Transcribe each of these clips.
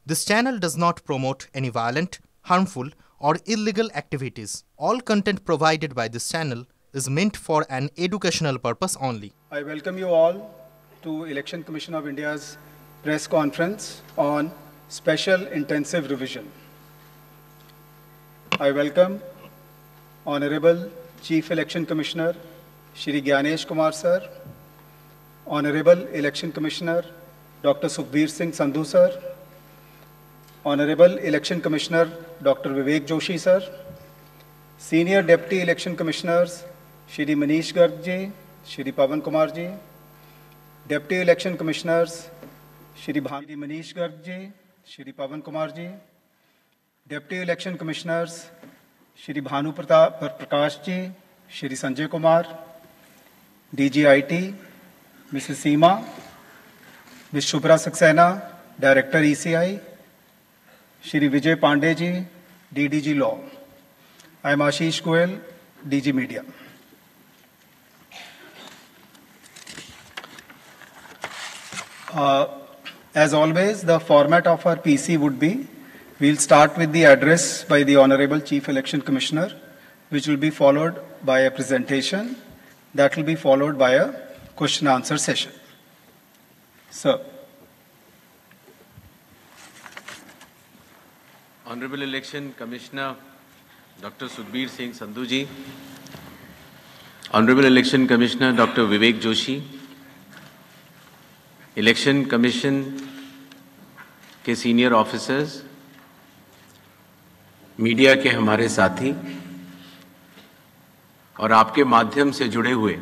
This channel does not promote any violent, harmful, or illegal activities. All content provided by this channel is meant for an educational purpose only. I welcome you all to Election Commission of India's press conference on Special Intensive Revision. I welcome Honorable Chief Election Commissioner Shri Gyanesh Kumar Sir, Honorable Election Commissioner Dr. Sukhbir Singh Sandhu Sir, Honorable Election Commissioner Dr. Vivek Joshi Sir, Senior Deputy Election Commissioners Shri Manish Garg Ji, Shri Pawan Kumar Ji, Deputy Election Commissioners Shri Manish Garg Ji, Shri Pawan Kumar Ji, Deputy Election Commissioners Shri Bhanu Prakash Ji, Shri Sanjay Kumar, DGIT, Mrs. Seema, Ms. Shubhra Saxena, Director ECI, Shri Vijay Pandey Ji, DDG Law. I am Ashish Goel, DG Media. As always, the format of our PC would be, we'll start with the address by the Honorable Chief Election Commissioner, which will be followed by a presentation. That will be followed by a question and answer session. Sir. Honorable Election Commissioner Dr. Sukhbir Singh Sandhu Ji, Honorable Election Commissioner Dr. Vivek Joshi, Election Commission के senior officers, media के हमारे साथी और आपके माध्यम से जुड़े हुए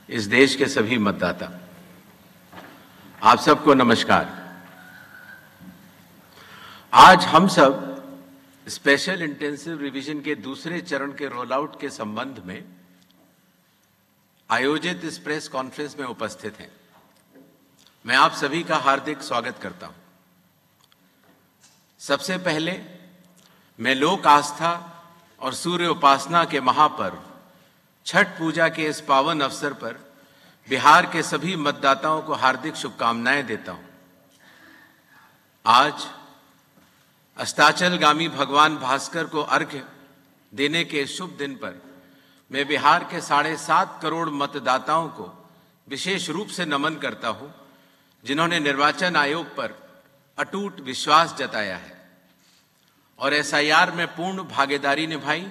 इस देश के सभी मतदाता, आप सबको नमस्कार। आज हम सब स्पेशल इंटेंसिव रिवीजन के दूसरे चरण के रोल आउट के संबंध में आयोजित इस प्रेस कॉन्फ्रेंस में उपस्थित हैं। मैं आप सभी का हार्दिक स्वागत करता हूं। सबसे पहले मैं लोक आस्था और सूर्य उपासना के महापर्व छठ पूजा के इस पावन अवसर पर बिहार के सभी मतदाताओं को हार्दिक शुभकामनाएं देता हूं। आज अस्ताचलगामी भगवान भास्कर को अर्घ्य देने के शुभ दिन पर मैं बिहार के 7.5 करोड़ मतदाताओं को विशेष रूप से नमन करता हूं, जिन्होंने निर्वाचन आयोग पर अटूट विश्वास जताया है और एसआईआर में पूर्ण भागीदारी निभाई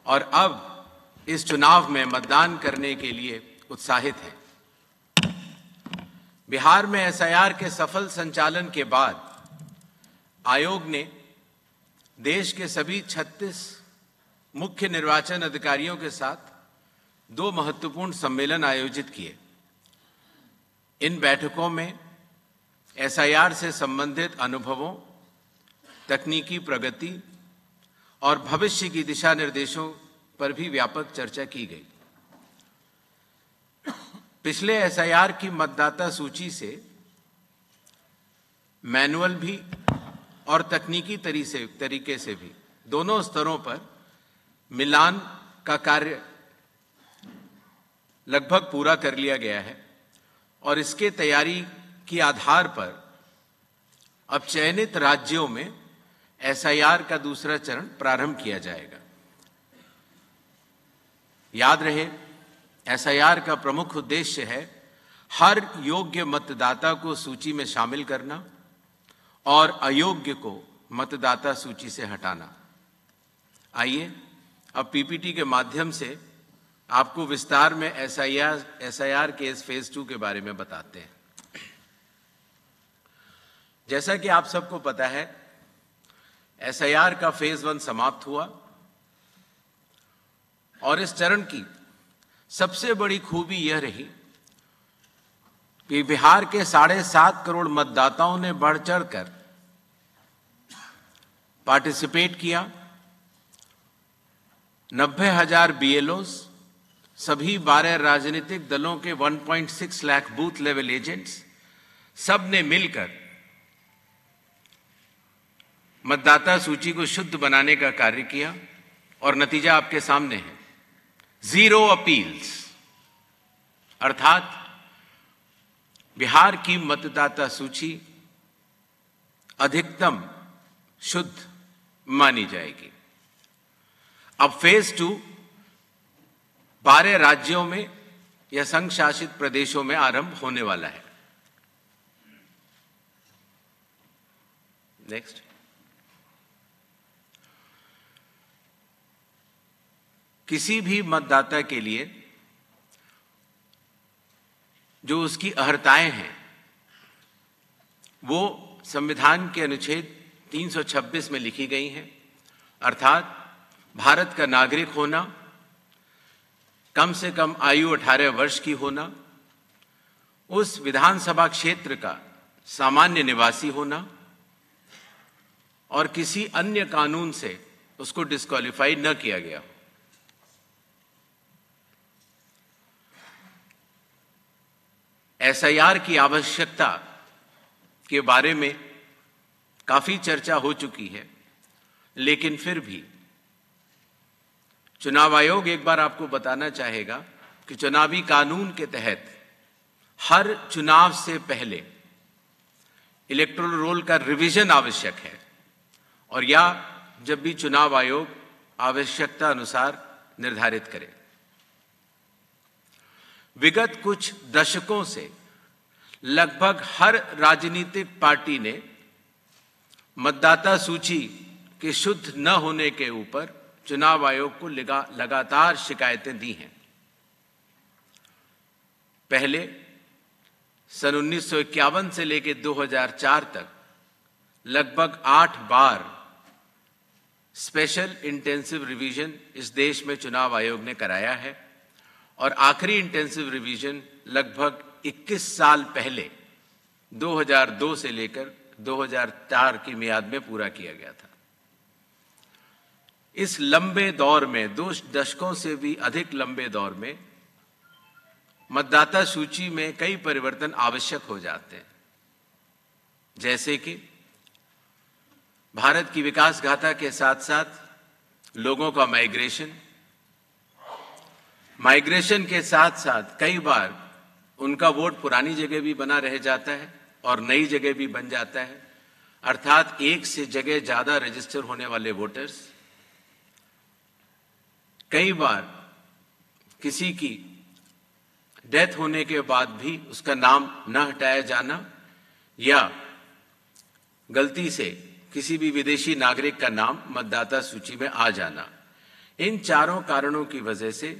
और अब इस चुनाव में मतदान करने के लिए उत्साहित है। बिहार में एसआईआर के सफल संचालन के बाद आयोग ने देश के सभी 36 मुख्य निर्वाचन अधिकारियों के साथ 2 महत्वपूर्ण सम्मेलन आयोजित किए। इन बैठकों में एसआईआर से संबंधित अनुभवों, तकनीकी प्रगति और भविष्य की दिशा निर्देशों पर भी व्यापक चर्चा की गई। पिछले एसआईआर की मतदाता सूची से मैनुअल भी और तकनीकी तरीके से भी दोनों स्तरों पर मिलान का कार्य लगभग पूरा कर लिया गया है और इसके तैयारी के आधार पर अब चयनित राज्यों में एसआईआर का दूसरा चरण प्रारंभ किया जाएगा। याद रहे, एसआईआर का प्रमुख उद्देश्य है हर योग्य मतदाता को सूची में शामिल करना और अयोग्य को मतदाता सूची से हटाना। आइए अब पीपीटी के माध्यम से आपको विस्तार में एसआईआर के इस फेज 2 के बारे में बताते हैं। जैसा कि आप सबको पता है, एसआईआर का फेज 1 समाप्त हुआ और इस चरण की सबसे बड़ी खूबी यह रही कि बिहार के 7.5 करोड़ मतदाताओं ने बढ़ चढ़कर पार्टिसिपेट किया। 90,000 बीएलओस, सभी 12 राजनीतिक दलों के 1.6 लाख बूथ लेवल एजेंट्स, सब ने मिलकर मतदाता सूची को शुद्ध बनाने का कार्य किया और नतीजा आपके सामने है। 0 अपील्स, अर्थात बिहार की मतदाता सूची अधिकतम शुद्ध मानी जाएगी। अब फेज 2 12 राज्यों में या संघ शासित प्रदेशों में आरंभ होने वाला है। नेक्स्ट, किसी भी मतदाता के लिए जो उसकी अर्हताएं हैं वो संविधान के अनुच्छेद 326 में लिखी गई हैं, अर्थात भारत का नागरिक होना, कम से कम आयु 18 वर्ष की होना, उस विधानसभा क्षेत्र का सामान्य निवासी होना और किसी अन्य कानून से उसको डिस्क्वालीफाई न किया गया हो। एसआईआर की आवश्यकता के बारे में काफी चर्चा हो चुकी है, लेकिन फिर भी चुनाव आयोग एक बार आपको बताना चाहेगा कि चुनावी कानून के तहत हर चुनाव से पहले इलेक्टोरल रोल का रिवीजन आवश्यक है, और या जब भी चुनाव आयोग आवश्यकता अनुसार निर्धारित करे। विगत कुछ दशकों से लगभग हर राजनीतिक पार्टी ने मतदाता सूची के शुद्ध न होने के ऊपर चुनाव आयोग को लगातार शिकायतें दी हैं। पहले सन 1951 से लेकर 2004 तक लगभग 8 बार स्पेशल इंटेंसिव रिवीजन इस देश में चुनाव आयोग ने कराया है, और आखिरी इंटेंसिव रिवीजन लगभग 21 साल पहले 2002 से लेकर 2004 की मियाद में पूरा किया गया था। इस लंबे दौर में, 2 दशकों से भी अधिक लंबे दौर में, मतदाता सूची में कई परिवर्तन आवश्यक हो जाते हैं, जैसे कि भारत की विकास गाथा के साथ साथ लोगों का माइग्रेशन के साथ साथ कई बार उनका वोट पुरानी जगह भी बना रह जाता है और नई जगह भी बन जाता है, अर्थात एक से जगह ज्यादा रजिस्टर होने वाले वोटर्स, कई बार किसी की डेथ होने के बाद भी उसका नाम न हटाया जाना, या गलती से किसी भी विदेशी नागरिक का नाम मतदाता सूची में आ जाना। इन चारों कारणों की वजह से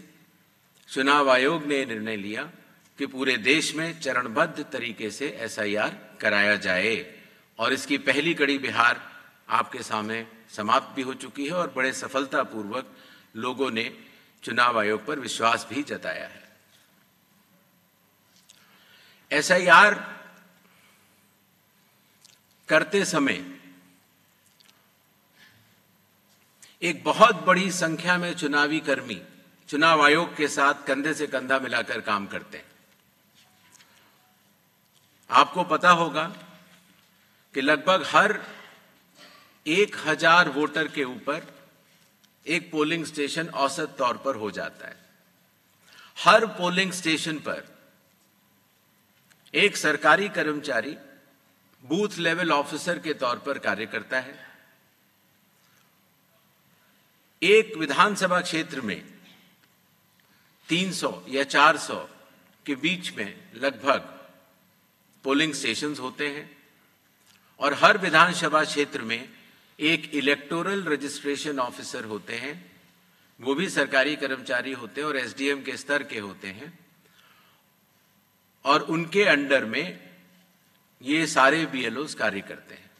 चुनाव आयोग ने निर्णय लिया कि पूरे देश में चरणबद्ध तरीके से एसआईआर कराया जाए, और इसकी पहली कड़ी बिहार आपके सामने समाप्त भी हो चुकी है और बड़े सफलतापूर्वक लोगों ने चुनाव आयोग पर विश्वास भी जताया है। एसआईआर करते समय एक बहुत बड़ी संख्या में चुनावी कर्मी चुनाव आयोग के साथ कंधे से कंधा मिलाकर काम करते हैं। आपको पता होगा कि लगभग हर 1000 वोटर के ऊपर एक पोलिंग स्टेशन औसत तौर पर हो जाता है। हर पोलिंग स्टेशन पर एक सरकारी कर्मचारी बूथ लेवल ऑफिसर के तौर पर कार्य करता है। एक विधानसभा क्षेत्र में 300 या 400 के बीच में लगभग पोलिंग स्टेशंस होते हैं, और हर विधानसभा क्षेत्र में एक इलेक्टोरल रजिस्ट्रेशन ऑफिसर होते हैं। वो भी सरकारी कर्मचारी होते हैं और एसडीएम के स्तर के होते हैं, और उनके अंडर में ये सारे बीएलओस कार्य करते हैं।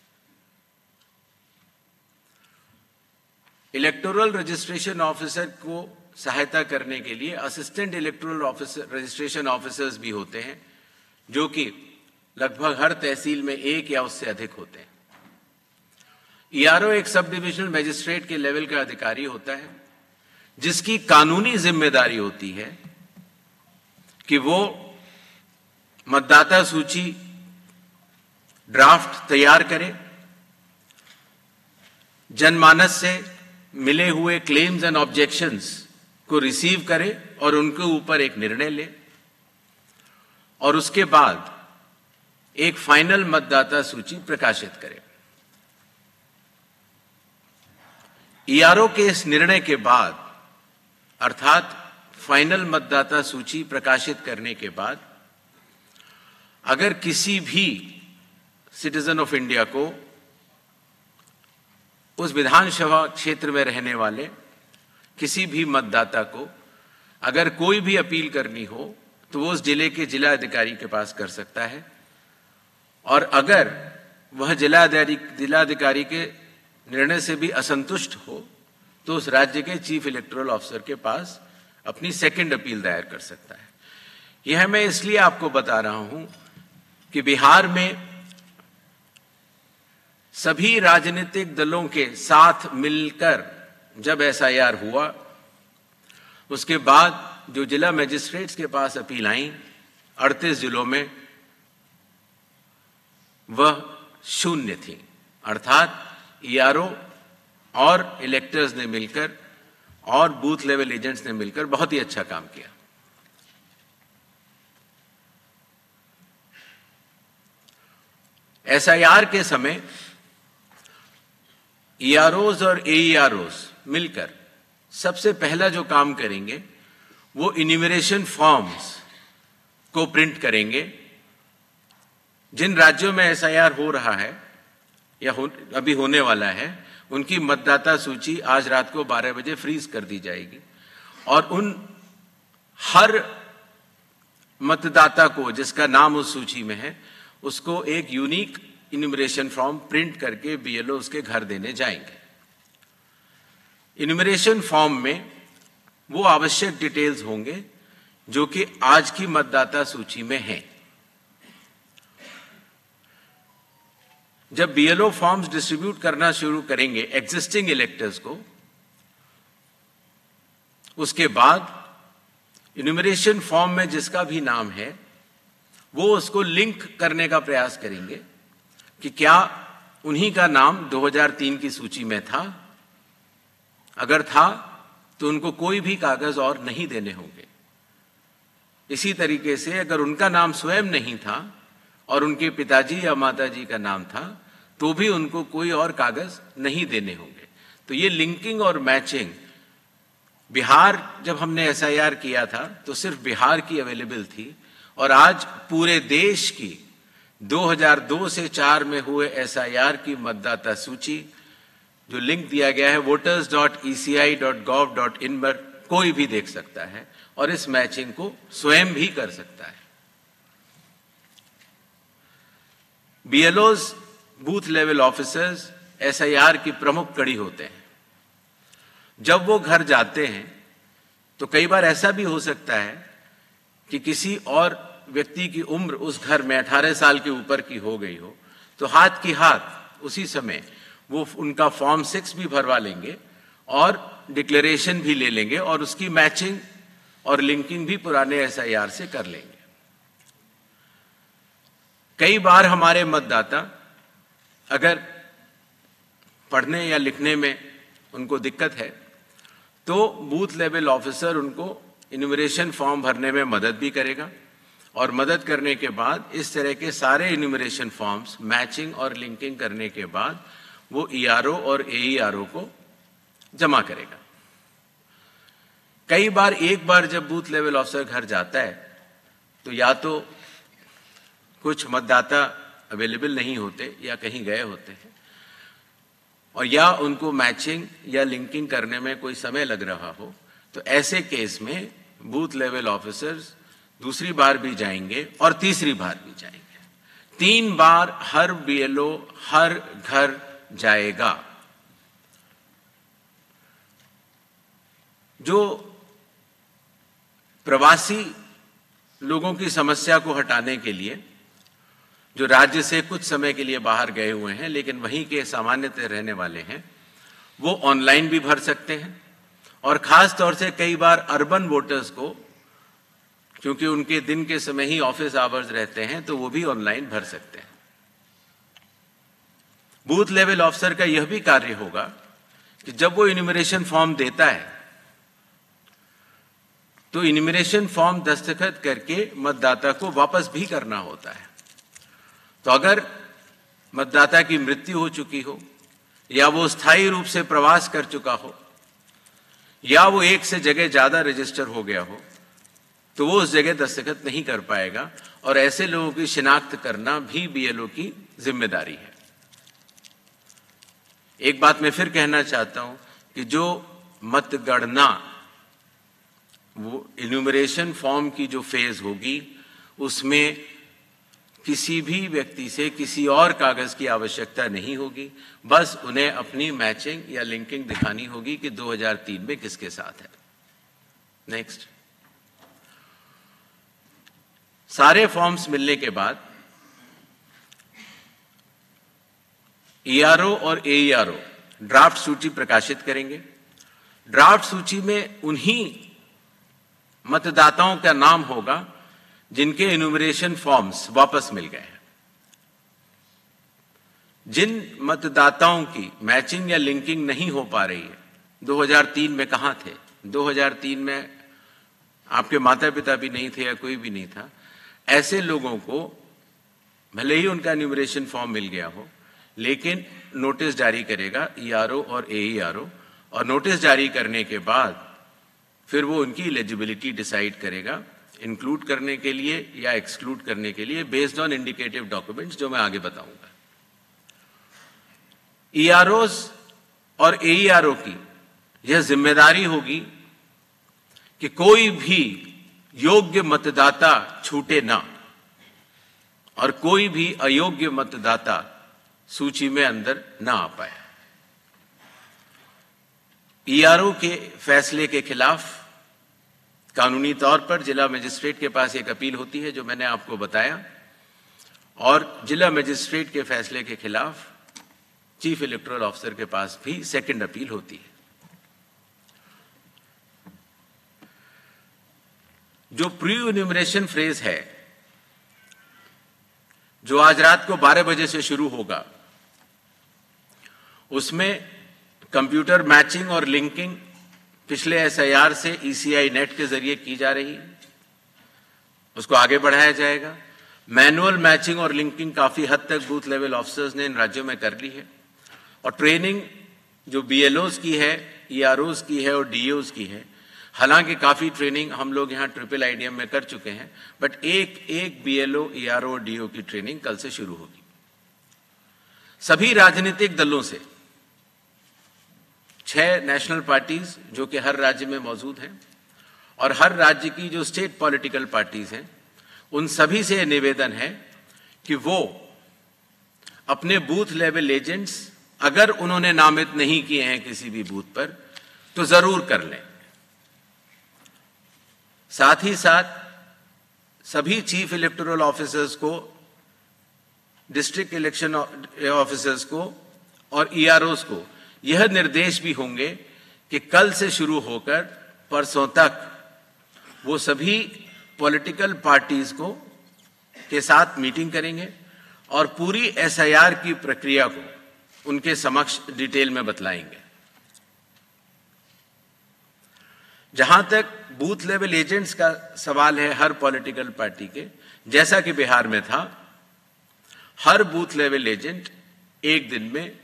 इलेक्टोरल रजिस्ट्रेशन ऑफिसर को सहायता करने के लिए assistant electoral officer registration officers भी होते हैं, जो कि लगभग हर तहसील में एक या उससे अधिक होते हैं। ईआरओ एक सब डिविजनल मजिस्ट्रेट के लेवल का अधिकारी होता है, जिसकी कानूनी जिम्मेदारी होती है कि वो मतदाता सूची ड्राफ्ट तैयार करे, जनमानस से मिले हुए क्लेम्स एंड ऑब्जेक्शंस को रिसीव करे और उनके ऊपर एक निर्णय ले, और उसके बाद एक फाइनल मतदाता सूची प्रकाशित करे। ईआरओ के इस निर्णय के बाद, अर्थात फाइनल मतदाता सूची प्रकाशित करने के बाद, अगर किसी भी सिटीजन ऑफ इंडिया को उस विधानसभा क्षेत्र में रहने वाले किसी भी मतदाता को अगर कोई भी अपील करनी हो तो वो उस जिले के जिला अधिकारी के पास कर सकता है, और अगर वह जिलाधिकारी के निर्णय से भी असंतुष्ट हो तो उस राज्य के चीफ इलेक्टोरल ऑफिसर के पास अपनी सेकंड अपील दायर कर सकता है। यह मैं इसलिए आपको बता रहा हूं कि बिहार में सभी राजनीतिक दलों के साथ मिलकर जब एसआईआर हुआ, उसके बाद जो जिला मजिस्ट्रेट्स के पास अपील आई 38 जिलों में, वह शून्य थी। अर्थात ईआरओ और इलेक्टर्स ने मिलकर और बूथ लेवल एजेंट्स ने मिलकर बहुत ही अच्छा काम किया। एसआईआर के समय ईआरओज और एईआरओज मिलकर सबसे पहला जो काम करेंगे वो इन्यूमरेशन फॉर्म्स को प्रिंट करेंगे। जिन राज्यों में एसआईआर हो रहा है या अभी होने वाला है, उनकी मतदाता सूची आज रात को 12 बजे फ्रीज कर दी जाएगी, और उन हर मतदाता को जिसका नाम उस सूची में है, उसको एक यूनिक इन्यूमरेशन फॉर्म प्रिंट करके बीएलओ उसके घर देने जाएंगे। इन्यूमरेशन फॉर्म में वो आवश्यक डिटेल्स होंगे जो कि आज की मतदाता सूची में हैं। जब बीएलओ फॉर्म्स डिस्ट्रीब्यूट करना शुरू करेंगे एग्जिस्टिंग इलेक्टर्स को, उसके बाद इन्यूमरेशन फॉर्म में जिसका भी नाम है वो उसको लिंक करने का प्रयास करेंगे कि क्या उन्हीं का नाम 2003 की सूची में था। अगर था तो उनको कोई भी कागज और नहीं देने होंगे। इसी तरीके से अगर उनका नाम स्वयं नहीं था और उनके पिताजी या माताजी का नाम था तो भी उनको कोई और कागज नहीं देने होंगे। तो ये लिंकिंग और मैचिंग, बिहार जब हमने एसआईआर किया था तो सिर्फ बिहार की अवेलेबल थी, और आज पूरे देश की 2002 से 4 में हुए एसआईआर की मतदाता सूची जो लिंक दिया गया है voters.eci.gov.in पर कोई भी देख सकता है और इस मैचिंग को स्वयं भी कर सकता है। बीएलओज, बूथ लेवल ऑफिसर्स एसआईआर की प्रमुख कड़ी होते हैं। जब वो घर जाते हैं तो कई बार ऐसा भी हो सकता है कि किसी और व्यक्ति की उम्र उस घर में 18 साल के ऊपर की हो गई हो, तो हाथ की हाथ उसी समय वो उनका फॉर्म 6 भी भरवा लेंगे और डिक्लेरेशन भी ले लेंगे और उसकी मैचिंग और लिंकिंग भी पुराने एसआईआर से कर लेंगे। कई बार हमारे मतदाता अगर पढ़ने या लिखने में उनको दिक्कत है तो बूथ लेवल ऑफिसर उनको इन्यूमरेशन फॉर्म भरने में मदद भी करेगा, और मदद करने के बाद इस तरह के सारे इन्यूमरेशन फॉर्म्स मैचिंग और लिंकिंग करने के बाद वो ईआरओ और एईआरओ को जमा करेगा। कई बार एक बार जब बूथ लेवल ऑफिसर घर जाता है तो या तो कुछ मतदाता अवेलेबल नहीं होते या कहीं गए होते हैं, और या उनको मैचिंग या लिंकिंग करने में कोई समय लग रहा हो, तो ऐसे केस में बूथ लेवल ऑफिसर्स दूसरी बार भी जाएंगे और तीसरी बार भी जाएंगे। 3 बार हर बीएलओ हर घर जाएगा। जो प्रवासी लोगों की समस्या को हटाने के लिए, जो राज्य से कुछ समय के लिए बाहर गए हुए हैं लेकिन वहीं के सामान्यतः रहने वाले हैं, वो ऑनलाइन भी भर सकते हैं, और खास तौर से कई बार अर्बन वोटर्स को, क्योंकि उनके दिन के समय ही ऑफिस आवर्स रहते हैं, तो वो भी ऑनलाइन भर सकते हैं। बूथ लेवल ऑफिसर का यह भी कार्य होगा कि जब वो इन्यूमरेशन फॉर्म देता है तो इन्यूमरेशन फॉर्म दस्तखत करके मतदाता को वापस भी करना होता है। तो अगर मतदाता की मृत्यु हो चुकी हो या वो स्थायी रूप से प्रवास कर चुका हो, या वो एक से जगह ज्यादा रजिस्टर हो गया हो, तो वो उस जगह दस्तखत नहीं कर पाएगा। और ऐसे लोगों की शिनाख्त करना भी बीएलओ की जिम्मेदारी है। एक बात मैं फिर कहना चाहता हूं कि जो मतगणना, वो इन्यूमरेशन फॉर्म की जो फेज होगी, उसमें किसी भी व्यक्ति से किसी और कागज की आवश्यकता नहीं होगी। बस उन्हें अपनी मैचिंग या लिंकिंग दिखानी होगी कि 2003 में किसके साथ है। नेक्स्ट, सारे फॉर्म्स मिलने के बाद ईआरओ और एईआरओ ड्राफ्ट सूची प्रकाशित करेंगे। ड्राफ्ट सूची में उन्हीं मतदाताओं का नाम होगा जिनके इन्यूमरेशन फॉर्म्स वापस मिल गए हैं। जिन मतदाताओं की मैचिंग या लिंकिंग नहीं हो पा रही है, 2003 में कहां थे, 2003 में आपके माता पिता भी नहीं थे या कोई भी नहीं था, ऐसे लोगों को भले ही उनका इन्यूमरेशन फॉर्म मिल गया हो, लेकिन नोटिस जारी करेगा ईआरओ और एईआरओ, और नोटिस जारी करने के बाद फिर वो उनकी एलिजिबिलिटी डिसाइड करेगा, इंक्लूड करने के लिए या एक्सक्लूड करने के लिए, बेस्ड ऑन इंडिकेटिव डॉक्यूमेंट्स, जो मैं आगे बताऊंगा। ईआरओस और एईआरओ की यह जिम्मेदारी होगी कि कोई भी योग्य मतदाता छूटे ना, और कोई भी अयोग्य मतदाता सूची में अंदर ना आ पाए। ईआरओ के फैसले के खिलाफ कानूनी तौर पर जिला मजिस्ट्रेट के पास एक अपील होती है, जो मैंने आपको बताया, और जिला मजिस्ट्रेट के फैसले के खिलाफ चीफ इलेक्टोरल ऑफिसर के पास भी सेकंड अपील होती है। जो प्री इन्यूमरेशन फेज है, जो आज रात को 12 बजे से शुरू होगा, उसमें कंप्यूटर मैचिंग और लिंकिंग पिछले एसआईआर से ईसीआई नेट के जरिए की जा रही है, उसको आगे बढ़ाया जाएगा। मैनुअल मैचिंग और लिंकिंग काफी हद तक बूथ लेवल ऑफिसर्स ने इन राज्यों में कर ली है, और ट्रेनिंग जो बीएलओस की है, ईआरओस की है और डीओस की है। हालांकि काफी ट्रेनिंग हम लोग यहाँ ट्रिपल आईडीएम में कर चुके हैं, बट एक बीएलओ, ईआरओ और डीओ की ट्रेनिंग कल से शुरू होगी। सभी राजनीतिक दलों से 6 नेशनल पार्टीज जो कि हर राज्य में मौजूद हैं, और हर राज्य की जो स्टेट पॉलिटिकल पार्टीज हैं, उन सभी से निवेदन है कि वो अपने बूथ लेवल एजेंट्स, अगर उन्होंने नामित नहीं किए हैं किसी भी बूथ पर, तो जरूर कर लें। साथ ही साथ सभी चीफ इलेक्टोरल ऑफिसर्स को, डिस्ट्रिक्ट इलेक्शन ऑफिसर्स को और ईआरओस को यह निर्देश भी होंगे कि कल से शुरू होकर परसों तक वो सभी पॉलिटिकल पार्टीज को के साथ मीटिंग करेंगे और पूरी एसआईआर की प्रक्रिया को उनके समक्ष डिटेल में बतलाएंगे। जहां तक बूथ लेवल एजेंट्स का सवाल है हर पॉलिटिकल पार्टी के, जैसा कि बिहार में था, हर बूथ लेवल एजेंट एक दिन में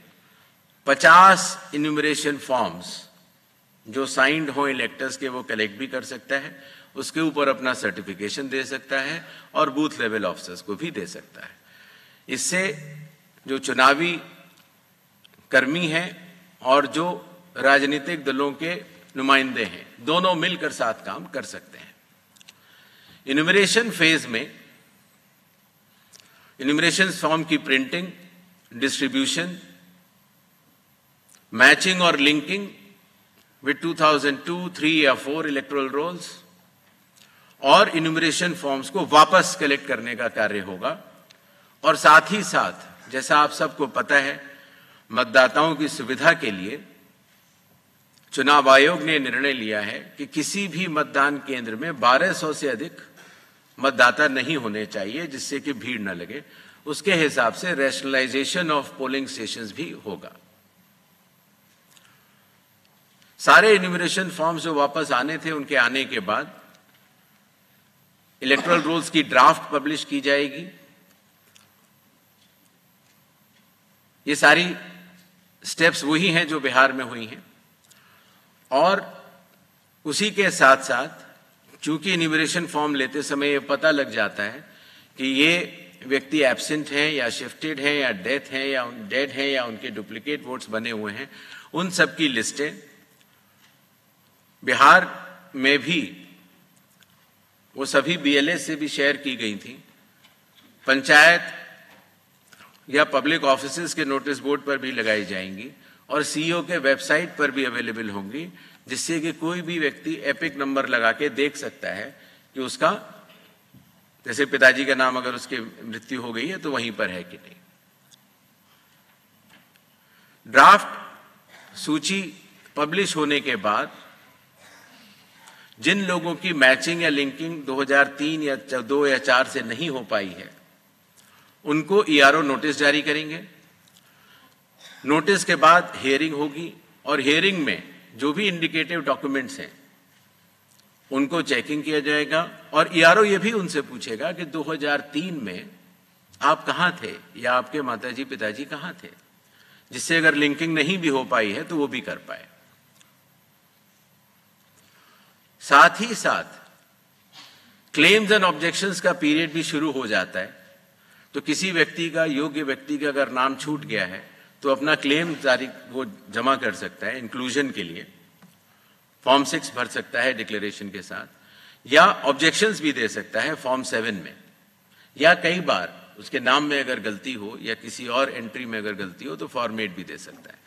50 इन्यूमरेशन फॉर्म्स जो साइंड हो इलेक्टर्स के वो कलेक्ट भी कर सकता है, उसके ऊपर अपना सर्टिफिकेशन दे सकता है और बूथ लेवल ऑफिसर्स को भी दे सकता है। इससे जो चुनावी कर्मी हैं और जो राजनीतिक दलों के नुमाइंदे हैं, दोनों मिलकर साथ काम कर सकते हैं। इन्यूमरेशन फेज में इन्यूमरेशन फॉर्म की प्रिंटिंग, डिस्ट्रीब्यूशन, मैचिंग और लिंकिंग विद 2002, 3 या 4 इलेक्टोरल रोल्स और इन्यूमरेशन फॉर्म्स को वापस कलेक्ट करने का कार्य होगा। और साथ ही साथ, जैसा आप सबको पता है, मतदाताओं की सुविधा के लिए चुनाव आयोग ने निर्णय लिया है कि किसी भी मतदान केंद्र में 1200 से अधिक मतदाता नहीं होने चाहिए, जिससे कि भीड़ न लगे। उसके हिसाब से रैशनलाइजेशन ऑफ पोलिंग स्टेशंस भी होगा। सारे इन्यूमरेशन फॉर्म्स जो वापस आने थे, उनके आने के बाद इलेक्टोरल रोल्स की ड्राफ्ट पब्लिश की जाएगी। ये सारी स्टेप्स वही हैं जो बिहार में हुई हैं। और उसी के साथ साथ चूंकि इन्यूमरेशन फॉर्म लेते समय ये पता लग जाता है कि ये व्यक्ति एब्सेंट हैं या शिफ्टेड हैं या डेड हैं या उनके डुप्लीकेट वोट्स बने हुए हैं, उन सब की लिस्टें बिहार में भी वो सभी BLA से भी शेयर की गई थी। पंचायत या पब्लिक ऑफिसेज के नोटिस बोर्ड पर भी लगाई जाएंगी और CEO के वेबसाइट पर भी अवेलेबल होंगी, जिससे कि कोई भी व्यक्ति एपिक नंबर लगा के देख सकता है कि उसका, जैसे पिताजी का नाम अगर उसकी मृत्यु हो गई है तो वहीं पर है कि नहीं। ड्राफ्ट सूची पब्लिश होने के बाद जिन लोगों की मैचिंग या लिंकिंग 2003 या 2 या 4 से नहीं हो पाई है, उनको ERO नोटिस जारी करेंगे। नोटिस के बाद हियरिंग होगी और हियरिंग में जो भी इंडिकेटिव डॉक्यूमेंट्स हैं उनको चेकिंग किया जाएगा और ERO ये भी उनसे पूछेगा कि 2003 में आप कहाँ थे या आपके माताजी पिताजी कहाँ थे, जिससे अगर लिंकिंग नहीं भी हो पाई है तो वो भी कर पाए। साथ ही साथ क्लेम्स एंड ऑब्जेक्शंस का पीरियड भी शुरू हो जाता है। तो किसी व्यक्ति का, योग्य व्यक्ति का अगर नाम छूट गया है तो अपना क्लेम वो जमा कर सकता है इंक्लूजन के लिए, फॉर्म 6 भर सकता है डिक्लेरेशन के साथ, या ऑब्जेक्शंस भी दे सकता है फॉर्म 7 में, या कई बार उसके नाम में अगर गलती हो या किसी और एंट्री में अगर गलती हो तो फॉर्मेट भी दे सकता है।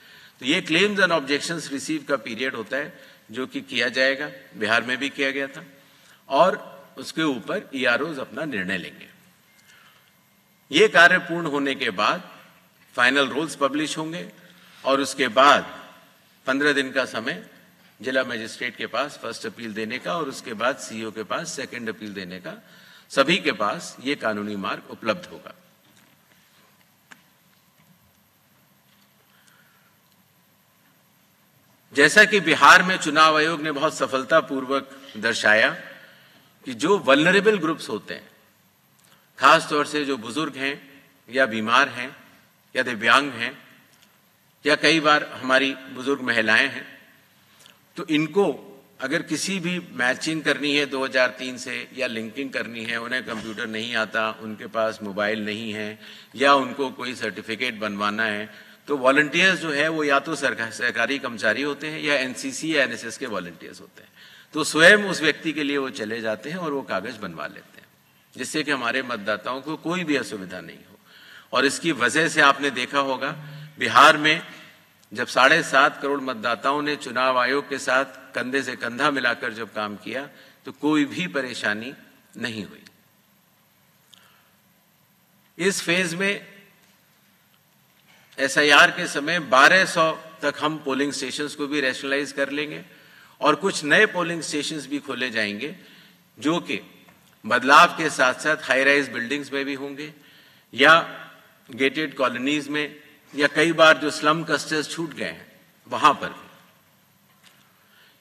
तो ये क्लेम्स एंड ऑब्जेक्शंस रिसीव का पीरियड होता है जो कि किया जाएगा, बिहार में भी किया गया था, और उसके ऊपर EROs अपना निर्णय लेंगे। ये कार्य पूर्ण होने के बाद फाइनल रूल्स पब्लिश होंगे और उसके बाद 15 दिन का समय जिला मजिस्ट्रेट के पास फर्स्ट अपील देने का और उसके बाद CEO के पास सेकंड अपील देने का, सभी के पास ये कानूनी मार्ग उपलब्ध होगा। जैसा कि बिहार में चुनाव आयोग ने बहुत सफलतापूर्वक दर्शाया कि जो वल्नरेबल ग्रुप्स होते हैं, खास तौर से जो बुजुर्ग हैं या बीमार हैं या दिव्यांग हैं या कई बार हमारी बुजुर्ग महिलाएं हैं, तो इनको अगर किसी भी मैचिंग करनी है 2003 से या लिंकिंग करनी है, उन्हें कंप्यूटर नहीं आता, उनके पास मोबाइल नहीं है या उनको कोई सर्टिफिकेट बनवाना है, तो वॉलंटियर्स जो है वो या तो सरकारी कर्मचारी होते हैं या NCC या NSS के वॉलंटियर्स होते हैं। तो स्वयं उस व्यक्ति के लिए वो चले जाते हैं और वो कागज बनवा लेते हैं, जिससे कि हमारे मतदाताओं को कोई भी असुविधा नहीं हो। और इसकी वजह से आपने देखा होगा बिहार में जब 7.5 करोड़ मतदाताओं ने चुनाव आयोग के साथ कंधे से कंधा मिलाकर जब काम किया तो कोई भी परेशानी नहीं हुई। इस फेज में SIR के समय 1200 तक हम पोलिंग स्टेशंस को भी रैशनलाइज कर लेंगे और कुछ नए पोलिंग स्टेशंस भी खोले जाएंगे जो कि बदलाव के साथ साथ हाई राइज बिल्डिंग्स में भी होंगे या गेटेड कॉलोनीज में या कई बार जो स्लम क्लस्टर्स छूट गए हैं वहां पर भी।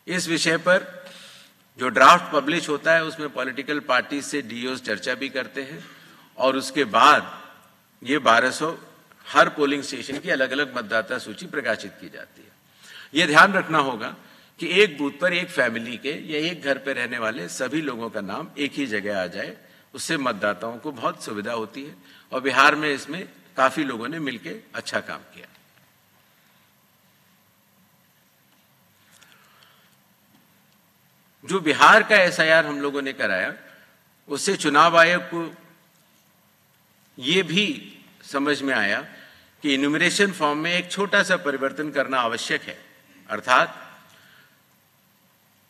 इस विषय पर जो ड्राफ्ट पब्लिश होता है उसमें पॉलिटिकल पार्टी से DOs चर्चा भी करते हैं और उसके बाद ये 1200 हर पोलिंग स्टेशन की अलग अलग मतदाता सूची प्रकाशित की जाती है। ये ध्यान रखना होगा कि एक बूथ पर एक फैमिली के या एक घर पर रहने वाले सभी लोगों का नाम एक ही जगह आ जाए, उससे मतदाताओं को बहुत सुविधा होती है और बिहार में इसमें काफी लोगों ने मिलकर अच्छा काम किया। जो बिहार का SIR हम लोगों ने कराया उससे चुनाव आयोग को ये भी समझ में आया कि इन्यूमरेशन फॉर्म में एक छोटा सा परिवर्तन करना आवश्यक है। अर्थात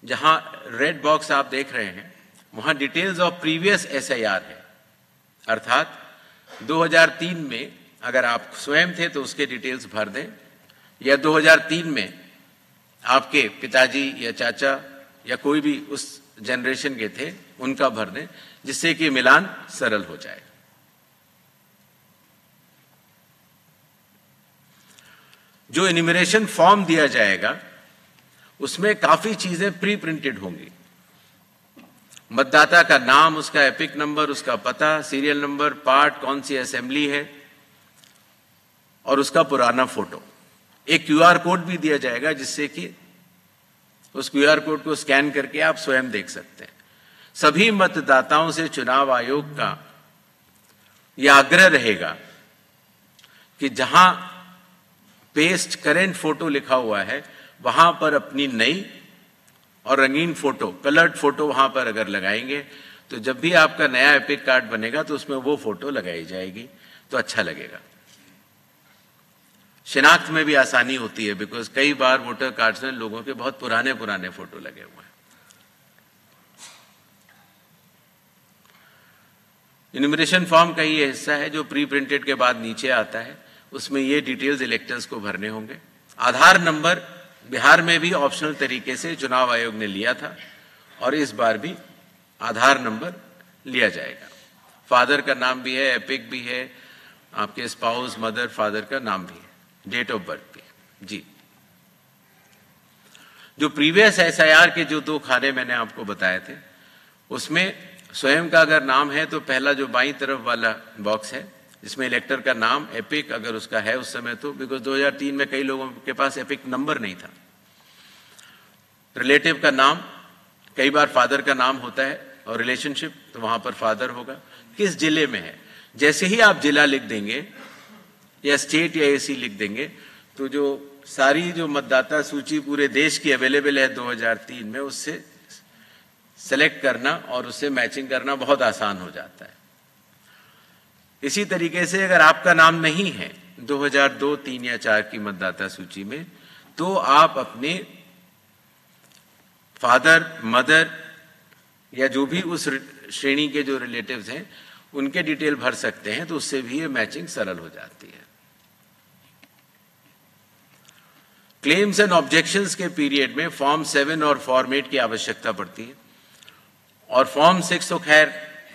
जहां रेड बॉक्स आप देख रहे हैं वहां डिटेल्स ऑफ प्रीवियस SIR है। अर्थात 2003 में अगर आप स्वयं थे तो उसके डिटेल्स भर दें या 2003 में आपके पिताजी या चाचा या कोई भी उस जनरेशन के थे उनका भर दें, जिससे कि मिलान सरल हो जाए। जो इन्यूमरेशन फॉर्म दिया जाएगा उसमें काफी चीजें प्री प्रिंटेड होंगी। मतदाता का नाम, उसका एपिक नंबर, उसका पता, सीरियल नंबर, पार्ट, कौन सी असेंबली है और उसका पुराना फोटो। एक QR कोड भी दिया जाएगा जिससे कि उस QR कोड को स्कैन करके आप स्वयं देख सकते हैं। सभी मतदाताओं से चुनाव आयोग का यह आग्रह रहेगा कि जहां पेस्ट करेंट फोटो लिखा हुआ है वहां पर अपनी नई और रंगीन फोटो, कलर्ड फोटो वहां पर अगर लगाएंगे तो जब भी आपका नया एपिक कार्ड बनेगा तो उसमें वो फोटो लगाई जाएगी तो अच्छा लगेगा। शिनाख्त में भी आसानी होती है, बिकॉज कई बार वोटर कार्ड्स में लोगों के बहुत पुराने पुराने फोटो लगे हुए हैं। इन्यूमरेशन फॉर्म का ये हिस्सा है जो प्री प्रिंटेड के बाद नीचे आता है, उसमें ये डिटेल्स इलेक्टर्स को भरने होंगे। आधार नंबर बिहार में भी ऑप्शनल तरीके से चुनाव आयोग ने लिया था और इस बार भी आधार नंबर लिया जाएगा। फादर का नाम भी है, एपिक भी है, आपके स्पाउस, मदर, फादर का नाम भी है, डेट ऑफ बर्थ भी। जी, जो प्रीवियस SIR के जो 2 खाने मैंने आपको बताए थे उसमें स्वयं का अगर नाम है तो पहला जो बाईं तरफ वाला बॉक्स है जिसमें इलेक्टर का नाम, एपिक अगर उसका है उस समय तो, बिकॉज 2003 में कई लोगों के पास एपिक नंबर नहीं था। रिलेटिव का नाम, कई बार फादर का नाम होता है और रिलेशनशिप तो वहां पर फादर होगा। किस जिले में है, जैसे ही आप जिला लिख देंगे या स्टेट या AC लिख देंगे तो जो सारी जो मतदाता सूची पूरे देश की अवेलेबल है 2003 में, उससे सेलेक्ट करना और उससे मैचिंग करना बहुत आसान हो जाता है। इसी तरीके से अगर आपका नाम नहीं है 2002, 3 या 4 की मतदाता सूची में तो आप अपने फादर, मदर या जो भी उस श्रेणी के जो रिलेटिव्स हैं उनके डिटेल भर सकते हैं, तो उससे भी ये मैचिंग सरल हो जाती है। क्लेम्स एंड ऑब्जेक्शंस के पीरियड में फॉर्म 7 और फॉर्म 8 की आवश्यकता पड़ती है और फॉर्म 6 तो खैर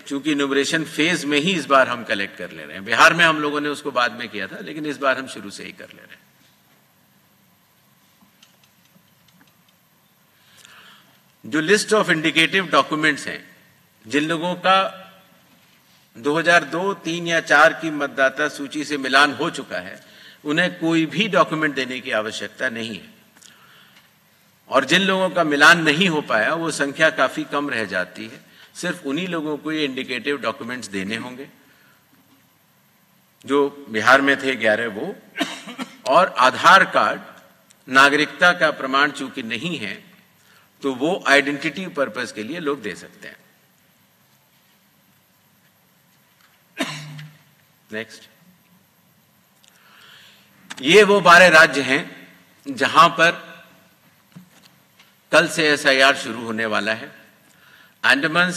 चूंकि इन्यूमरेशन फेज में ही इस बार हम कलेक्ट कर ले रहे हैं। बिहार में हम लोगों ने उसको बाद में किया था, लेकिन इस बार हम शुरू से ही कर ले रहे हैं। जो लिस्ट ऑफ इंडिकेटिव डॉक्यूमेंट्स हैं, जिन लोगों का 2002, 3 या 4 की मतदाता सूची से मिलान हो चुका है, उन्हें कोई भी डॉक्यूमेंट देने की आवश्यकता नहीं है। और जिन लोगों का मिलान नहीं हो पाया वो संख्या काफी कम रह जाती है, सिर्फ उन्हीं लोगों को ये इंडिकेटिव डॉक्यूमेंट्स देने होंगे। जो बिहार में थे 11 वो, और आधार कार्ड नागरिकता का प्रमाण चूंकि नहीं है तो वो आइडेंटिटी पर्पस के लिए लोग दे सकते हैं। नेक्स्ट, ये वो 12 राज्य हैं जहां पर कल से SIR शुरू होने वाला है। Andaman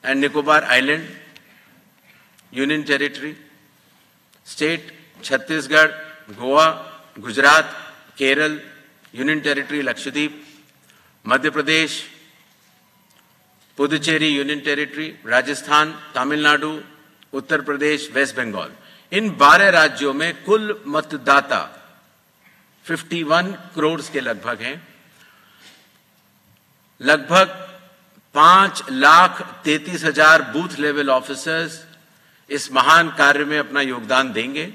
and Nicobar island union territory, state Chhattisgarh, Goa, Gujarat, Kerala, union territory Lakshadweep, Madhya Pradesh, Puducherry union territory, Rajasthan, Tamil Nadu, Uttar Pradesh, West Bengal, इन 12 राज्यों में कुल मतदाता 51 करोड़ के लगभग हैं। लगभग 5,33,000 बूथ लेवल ऑफिसर्स इस महान कार्य में अपना योगदान देंगे।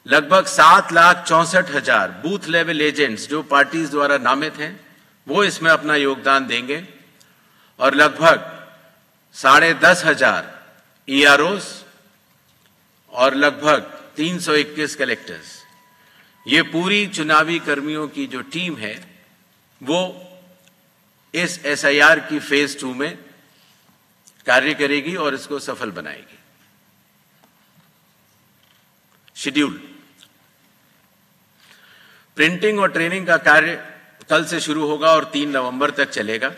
लगभग 7,64,000 बूथ लेवल एजेंट्स जो पार्टीज द्वारा नामित हैं वो इसमें अपना योगदान देंगे और लगभग 10,500 EROs और लगभग 321 कलेक्टर्स, ये पूरी चुनावी कर्मियों की जो टीम है वो इस SIR की फेज 2 में कार्य करेगी और इसको सफल बनाएगी। शेड्यूल, प्रिंटिंग और ट्रेनिंग का कार्य कल से शुरू होगा और 3 नवंबर तक चलेगा।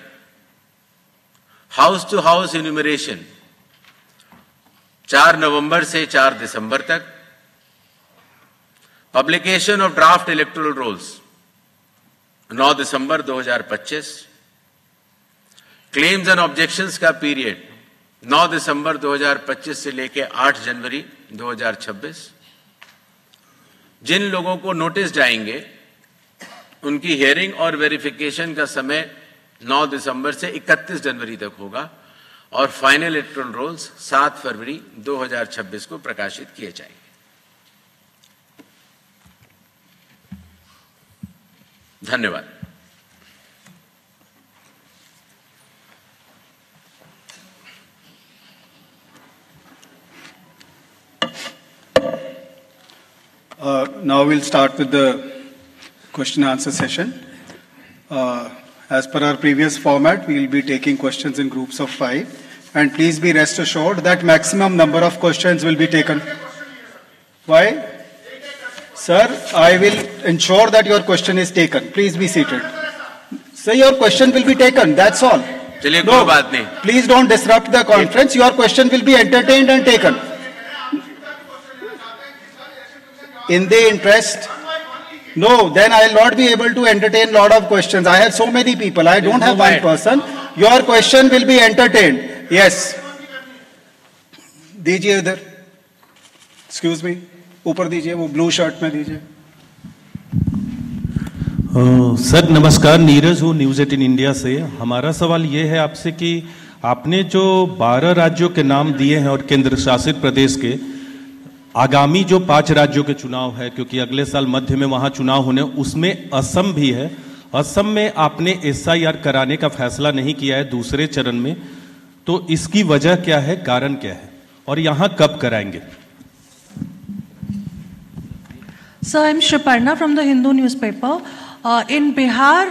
हाउस टू हाउस इन्यूमरेशन 4 नवंबर से 4 दिसंबर तक। Publication of draft electoral rolls 9 दिसंबर 2025। क्लेम्स एंड ऑब्जेक्शंस का पीरियड 9 दिसंबर 2025 से लेकर 8 जनवरी 2026। जिन लोगों को नोटिस जाएंगे उनकी हियरिंग और वेरिफिकेशन का समय 9 दिसंबर से 31 जनवरी तक होगा और फाइनल इलेक्टोरल रोल्स 7 फरवरी 2026 को प्रकाशित किए जाएंगे। धन्यवाद। Now we'll start with the question and answer session. As per our previous format, we will be taking questions in groups of 5. And please be rest assured that maximum number of questions will be taken. Why? Sir, I will ensure that your question is taken. Please be seated. Sir, your question will be taken. That's all. चलिए, कोई बात नहीं. Please don't disrupt the conference. Your question will be entertained and taken. In the interest. No, then I will not be able to entertain lot of questions. I have so many people. I don't have one person. Your question will be entertained. Yes. दीजिए इधर. Excuse me. ऊपर दीजिए, वो blue shirt में दीजिए. Sir नमस्कार, नीरज हूँ news 18 India से। हमारा सवाल ये है आपसे कि आपने जो 12 राज्यों के नाम दिए हैं और केंद्र शासित प्रदेश के, आगामी जो 5 राज्यों के चुनाव है, क्योंकि अगले साल मध्य में वहाँ चुनाव होने, उसमें असम भी है। असम में आपने SIR कराने का फैसला नहीं किया है दूसरे चरण में, तो इसकी वजह क्या है, कारण क्या है, और यहाँ कब कराएंगे? Sir, I'm Shriparna from the Hindu newspaper. In Bihar,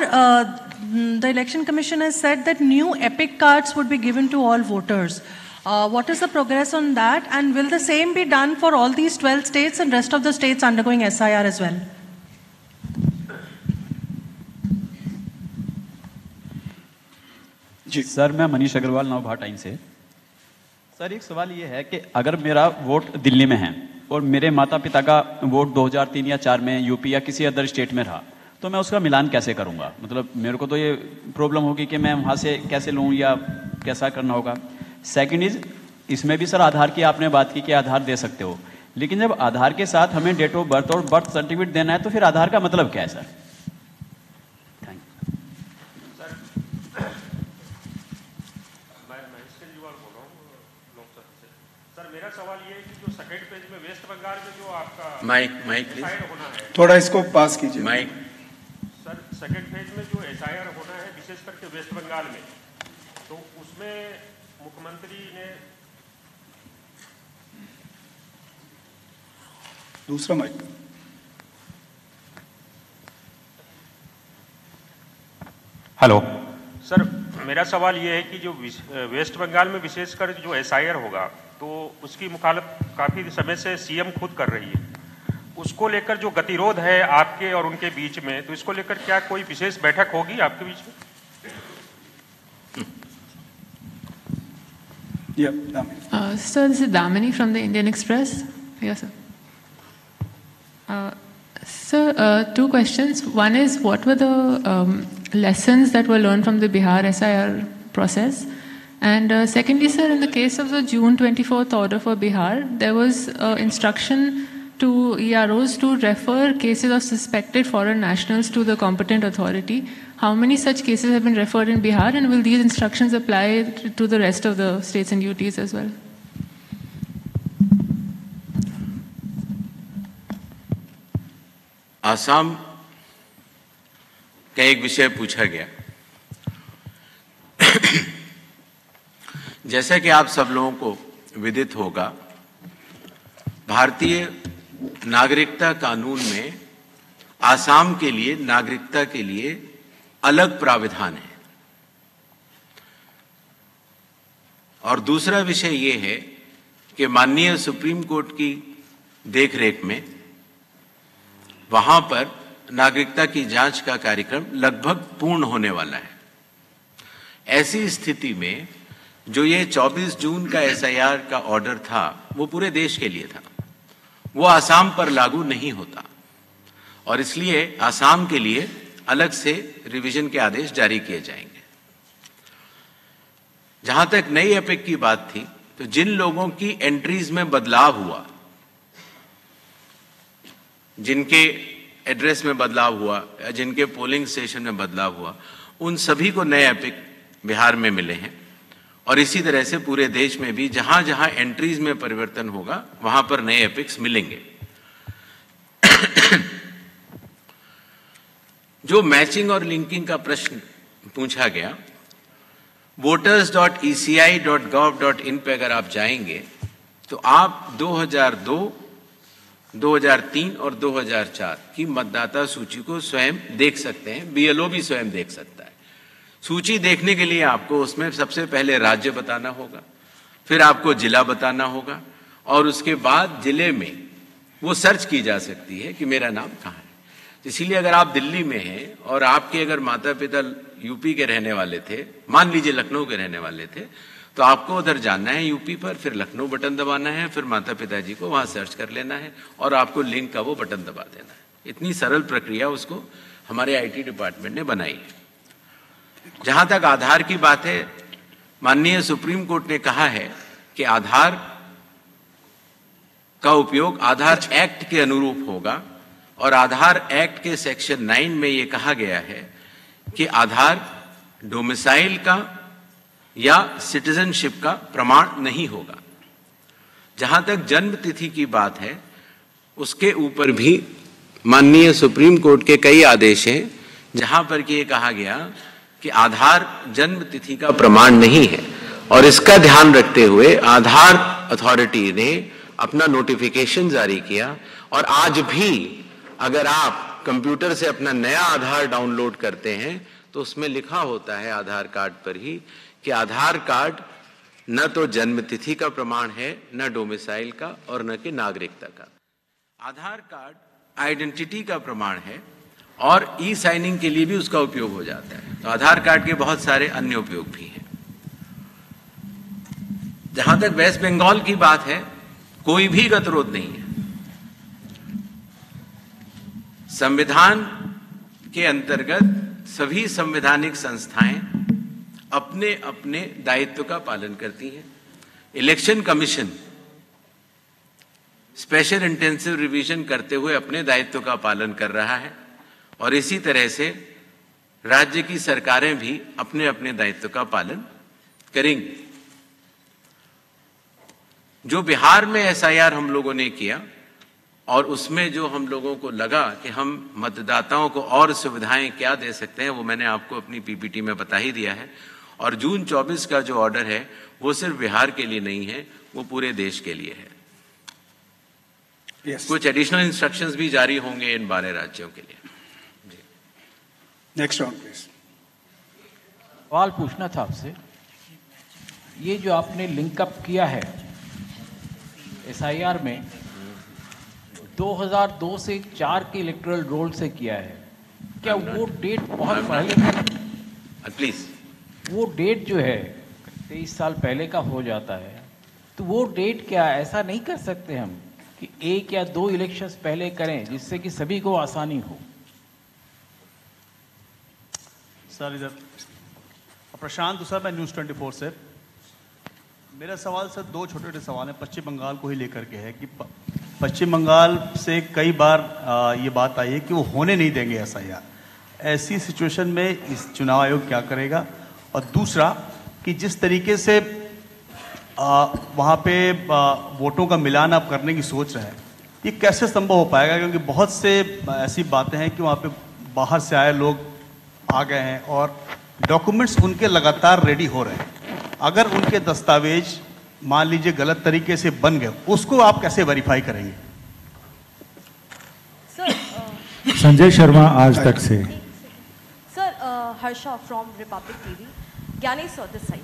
the Election Commission has said that new EPIC cards would be given to all voters. What is the progress on that, and will the same be done for all these 12 states and rest of the states undergoing SIR as well? Ji sir, मैं Manish Agarwal Navbharat times से। Sir एक सवाल ये है कि अगर मेरा vote Delhi में है और मेरे माता पिता का वोट 2003 या 4 में यूपी या किसी अदर स्टेट में रहा, तो मैं उसका मिलान कैसे करूंगा? मतलब मेरे को तो ये प्रॉब्लम होगी कि मैं वहाँ से कैसे लूँ या कैसा करना होगा। सेकंड इज, इसमें भी सर आधार की आपने बात की कि आधार दे सकते हो, लेकिन जब आधार के साथ हमें डेट ऑफ बर्थ और बर्थ सर्टिफिकेट देना है तो फिर आधार का मतलब क्या है सर? Thank you. मैं महेश केजरीवाल बोल रहा हूँ लोकसभा से। सर मेरा सवाल ये है कि जो सेकंड पेज में वेस्ट बंगाल में जो आपका माइक प्लीज होना है, थोड़ा इसको पास कीजिए माइक। सर सेकंड पेज में जो SIR होना है विशेष करके वेस्ट बंगाल में, तो उसमें मुख्यमंत्री ने दूसरा माइक। हेलो सर, मेरा सवाल ये है कि जो वेस्ट बंगाल में विशेषकर जो SIR होगा, तो उसकी मुखालत काफ़ी समय से CM खुद कर रही है। उसको लेकर जो गतिरोध है आपके और उनके बीच में, तो इसको लेकर क्या कोई विशेष बैठक होगी आपके बीच में? Sir, this is Damini from the Indian Express. Yes, sir. Sir, 2 questions. One is, what were the lessons that were learned from the Bihar SIR process? And secondly, sir, in the case of the June 24th order for Bihar, there was instruction to EROs to refer cases of suspected foreign nationals to the competent authority. How many such cases have been referred in Bihar, and will these instructions apply to the rest of the states and UTs as well? Assam का एक विषय पूछा गया। जैसा कि आप सब लोगों को विदित होगा, भारतीय नागरिकता कानून में आसाम के लिए नागरिकता के लिए अलग प्राविधान है। और दूसरा विषय ये है कि माननीय सुप्रीम कोर्ट की देखरेख में वहां पर नागरिकता की जांच का कार्यक्रम लगभग पूर्ण होने वाला है। ऐसी स्थिति में जो ये 24 जून का SIR का ऑर्डर था, वो पूरे देश के लिए था, वो आसाम पर लागू नहीं होता, और इसलिए आसाम के लिए अलग से रिवीजन के आदेश जारी किए जाएंगे। जहां तक नई एपिक की बात थी, तो जिन लोगों की एंट्रीज में बदलाव हुआ, जिनके एड्रेस में बदलाव हुआ या जिनके पोलिंग स्टेशन में बदलाव हुआ, उन सभी को नए एपिक बिहार में मिले हैं। और इसी तरह से पूरे देश में भी जहां जहां एंट्रीज में परिवर्तन होगा, वहां पर नए एपिक्स मिलेंगे। जो मैचिंग और लिंकिंग का प्रश्न पूछा गया, voters.eci.gov.in पे अगर आप जाएंगे तो आप 2002, 2003 और 2004 की मतदाता सूची को स्वयं देख सकते हैं। BLO भी स्वयं देख सकता है। सूची देखने के लिए आपको उसमें सबसे पहले राज्य बताना होगा, फिर आपको जिला बताना होगा, और उसके बाद जिले में वो सर्च की जा सकती है कि मेरा नाम कहाँ है। इसीलिए अगर आप दिल्ली में हैं और आपके अगर माता पिता यूपी के रहने वाले थे, मान लीजिए लखनऊ के रहने वाले थे, तो आपको उधर जाना है यूपी पर, फिर लखनऊ बटन दबाना है, फिर माता पिताजी को वहाँ सर्च कर लेना है और आपको लिंक का वो बटन दबा देना है। इतनी सरल प्रक्रिया उसको हमारे IT डिपार्टमेंट ने बनाई है। जहाँ तक आधार की बात है, माननीय सुप्रीम कोर्ट ने कहा है कि आधार का उपयोग आधार एक्ट के अनुरूप होगा, और आधार एक्ट के सेक्शन 9 में ये कहा गया है कि आधार डोमिसाइल का या सिटीजनशिप का प्रमाण नहीं होगा। जहां तक जन्म तिथि की बात है, उसके ऊपर भी माननीय सुप्रीम कोर्ट के कई आदेश हैं जहां पर कि ये कहा गया कि आधार जन्म तिथि का प्रमाण नहीं है, और इसका ध्यान रखते हुए आधार अथॉरिटी ने अपना नोटिफिकेशन जारी किया। और आज भी अगर आप कंप्यूटर से अपना नया आधार डाउनलोड करते हैं तो उसमें लिखा होता है आधार कार्ड पर ही कि आधार कार्ड न तो जन्म तिथि का प्रमाण है, न डोमिसाइल का, और न कि नागरिकता का। आधार कार्ड आइडेंटिटी का प्रमाण है और ई-साइनिंग के लिए भी उसका उपयोग हो जाता है। तो आधार कार्ड के बहुत सारे अन्य उपयोग भी हैं। जहां तक वेस्ट बंगाल की बात है, कोई भी गतिरोध नहीं है। संविधान के अंतर्गत सभी संवैधानिक संस्थाएं अपने अपने दायित्व का पालन करती हैं। Election commission special intensive revision करते हुए अपने दायित्व का पालन कर रहा है, और इसी तरह से राज्य की सरकारें भी अपने अपने दायित्व का पालन करेंगी। जो बिहार में SIR हम लोगों ने किया, और उसमें जो हम लोगों को लगा कि हम मतदाताओं को और सुविधाएं क्या दे सकते हैं, वो मैंने आपको अपनी PPT में बता ही दिया है। और जून 24 का जो ऑर्डर है वो सिर्फ बिहार के लिए नहीं है, वो पूरे देश के लिए है। कुछ एडिशनल इंस्ट्रक्शंस भी जारी होंगे इन 12 राज्यों के लिए। Next round please. सवाल पूछना था आपसे, ये जो आपने लिंकअप किया है SIR में 2002 से 4 के इलेक्टोरल रोल से किया है, क्या वो डेट बहुत पहले का, प्लीज, वो डेट जो है 23 साल पहले का हो जाता है, तो वो डेट क्या ऐसा नहीं कर सकते हम कि 1 या 2 इलेक्शंस पहले करें जिससे कि सभी को आसानी हो? सर इधर प्रशांत सर, मैं न्यूज़ 24 से। मेरा सवाल सर 2 छोटे छोटे सवाल हैं, पश्चिम बंगाल को ही लेकर के है कि पश्चिम बंगाल से कई बार ये बात आई है कि वो होने नहीं देंगे SIR। ऐसी सिचुएशन में इस चुनाव आयोग क्या करेगा? और दूसरा कि जिस तरीके से वहाँ पे वोटों का मिलान आप करने की सोच रहे हैं, ये कैसे संभव हो पाएगा? क्योंकि बहुत से ऐसी बातें हैं कि वहाँ पे बाहर से आए लोग आ गए हैं और डॉक्यूमेंट्स उनके लगातार रेडी हो रहे हैं। अगर उनके दस्तावेज मान लीजिए गलत तरीके से बन गए, उसको आप कैसे वेरीफाई करेंगे? संजय शर्मा, आज तक से। Sir, Harsha from Republic TV. Gyanesh sir this side.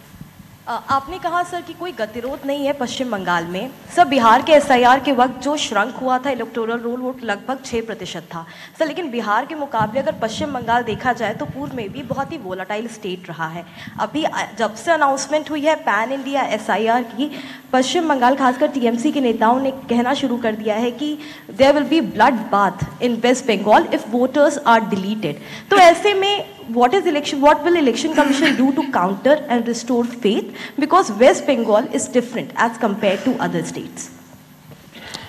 आपने कहा सर कि कोई गतिरोध नहीं है पश्चिम बंगाल में। सर, बिहार के SIR के वक्त जो श्रंक हुआ था इलेक्टोरल रोल, वो लगभग 6% था सर। लेकिन बिहार के मुकाबले अगर पश्चिम बंगाल देखा जाए तो पूर्व में भी बहुत ही वोलाटाइल स्टेट रहा है। अभी जब से अनाउंसमेंट हुई है पैन इंडिया SIR की, पश्चिम बंगाल खासकर TMC के नेताओं ने कहना शुरू कर दिया है कि there will be blood bath in West Bengal if voters are deleted. तो ऐसे में what will election commission do to counter and restore faith, because West Bengal is different as compared to other states?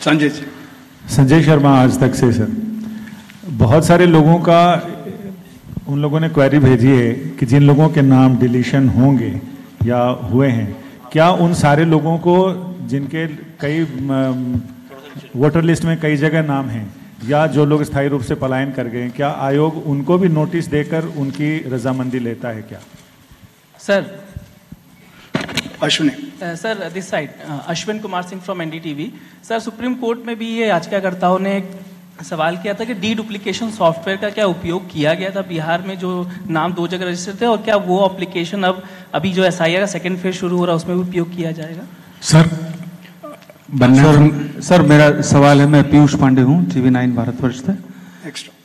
Sanjay Sharma, Aaj Tak से। Sir, बहुत सारे लोगों का, उन लोगों ने क्वेरी भेजी है कि जिन लोगों के नाम डिलीशन होंगे या हुए हैं, क्या उन सारे लोगों को जिनके कई वोटर लिस्ट में कई जगह नाम हैं, या जो लोग स्थायी रूप से पलायन कर गए, क्या आयोग उनको भी नोटिस देकर उनकी रजामंदी लेता है क्या? Sir Ashwini sir this side Ashwin Kumar Singh from NDTV. Sir supreme court में भी ये याचिकाकर्ताओं ने सवाल किया था कि डी डुप्लीकेशन सॉफ्टवेयर का क्या उपयोग किया गया था बिहार में, जो नाम 2 जगह रजिस्टर्ड थे, और क्या वो एप्लीकेशन अब अभी जो एसआईआर का सेकंड फेज शुरू हो रहा है उसमें भी उपयोग किया जाएगा? सर मेरा सवाल है, मैं पीयूष पांडे हूँ, TV9 भारतवर्ष से।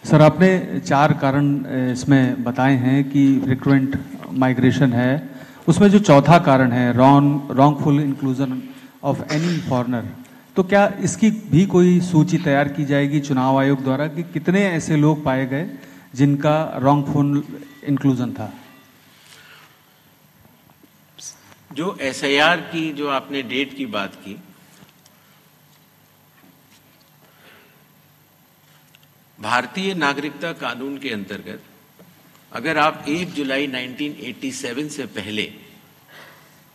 सर आपने 4 कारण इसमें बताए हैं कि फ्रिक्वेंट माइग्रेशन है, उसमें जो चौथा कारण है wrongful inclusion of any foreigner, तो क्या इसकी भी कोई सूची तैयार की जाएगी चुनाव आयोग द्वारा कि कितने ऐसे लोग पाए गए जिनका रॉन्गफुल इंक्लूजन था? जो एसआईआर की जो आपने डेट की बात की, भारतीय नागरिकता कानून के अंतर्गत अगर आप 1 जुलाई 1987 से पहले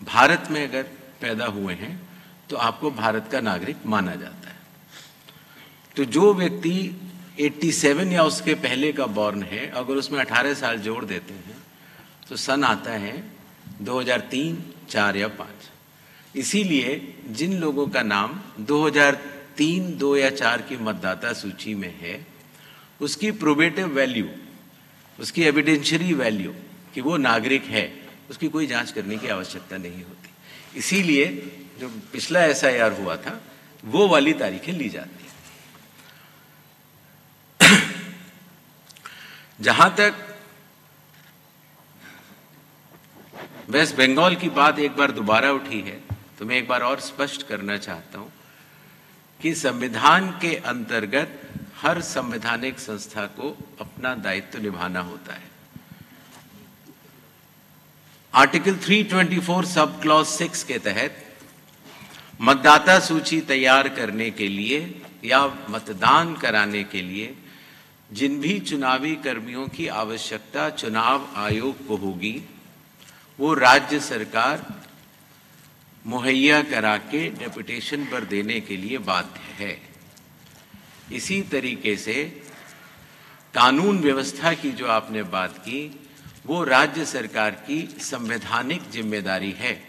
भारत में अगर पैदा हुए हैं तो आपको भारत का नागरिक माना जाता है। तो जो व्यक्ति 87 या उसके पहले का बॉर्न है, अगर उसमें 18 साल जोड़ देते हैं तो सन आता है 2003, 4 या 5। इसीलिए जिन लोगों का नाम 2003, 2 या 4 की मतदाता सूची में है, उसकी प्रोबेटिव वैल्यू, उसकी एविडेंशियरी वैल्यू कि वो नागरिक है, उसकी कोई जांच करने की आवश्यकता नहीं होती। इसीलिए जो पिछला एसआईआर हुआ था वो वाली तारीखें ली जाती हैं। जहां तक वेस्ट बंगाल की बात एक बार दोबारा उठी है, तो मैं एक बार और स्पष्ट करना चाहता हूं कि संविधान के अंतर्गत हर संवैधानिक संस्था को अपना दायित्व निभाना होता है। आर्टिकल 324 सब क्लॉज 6 के तहत मतदाता सूची तैयार करने के लिए या मतदान कराने के लिए जिन भी चुनावी कर्मियों की आवश्यकता चुनाव आयोग को होगी, वो राज्य सरकार मुहैया करा के डेपुटेशन पर देने के लिए बाध्य है। इसी तरीके से कानून व्यवस्था की जो आपने बात की, वो राज्य सरकार की संवैधानिक जिम्मेदारी है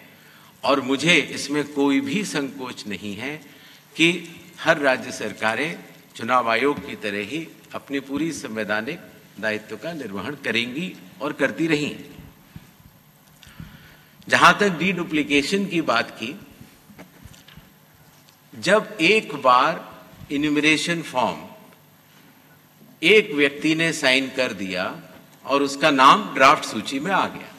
और मुझे इसमें कोई भी संकोच नहीं है कि हर राज्य सरकारें चुनाव आयोग की तरह ही अपनी पूरी संवैधानिक दायित्व का निर्वहन करेंगी और करती रही। जहां तक डी डुप्लीकेशन की बात की, जब एक बार इन्यूमरेशन फॉर्म एक व्यक्ति ने साइन कर दिया और उसका नाम ड्राफ्ट सूची में आ गया,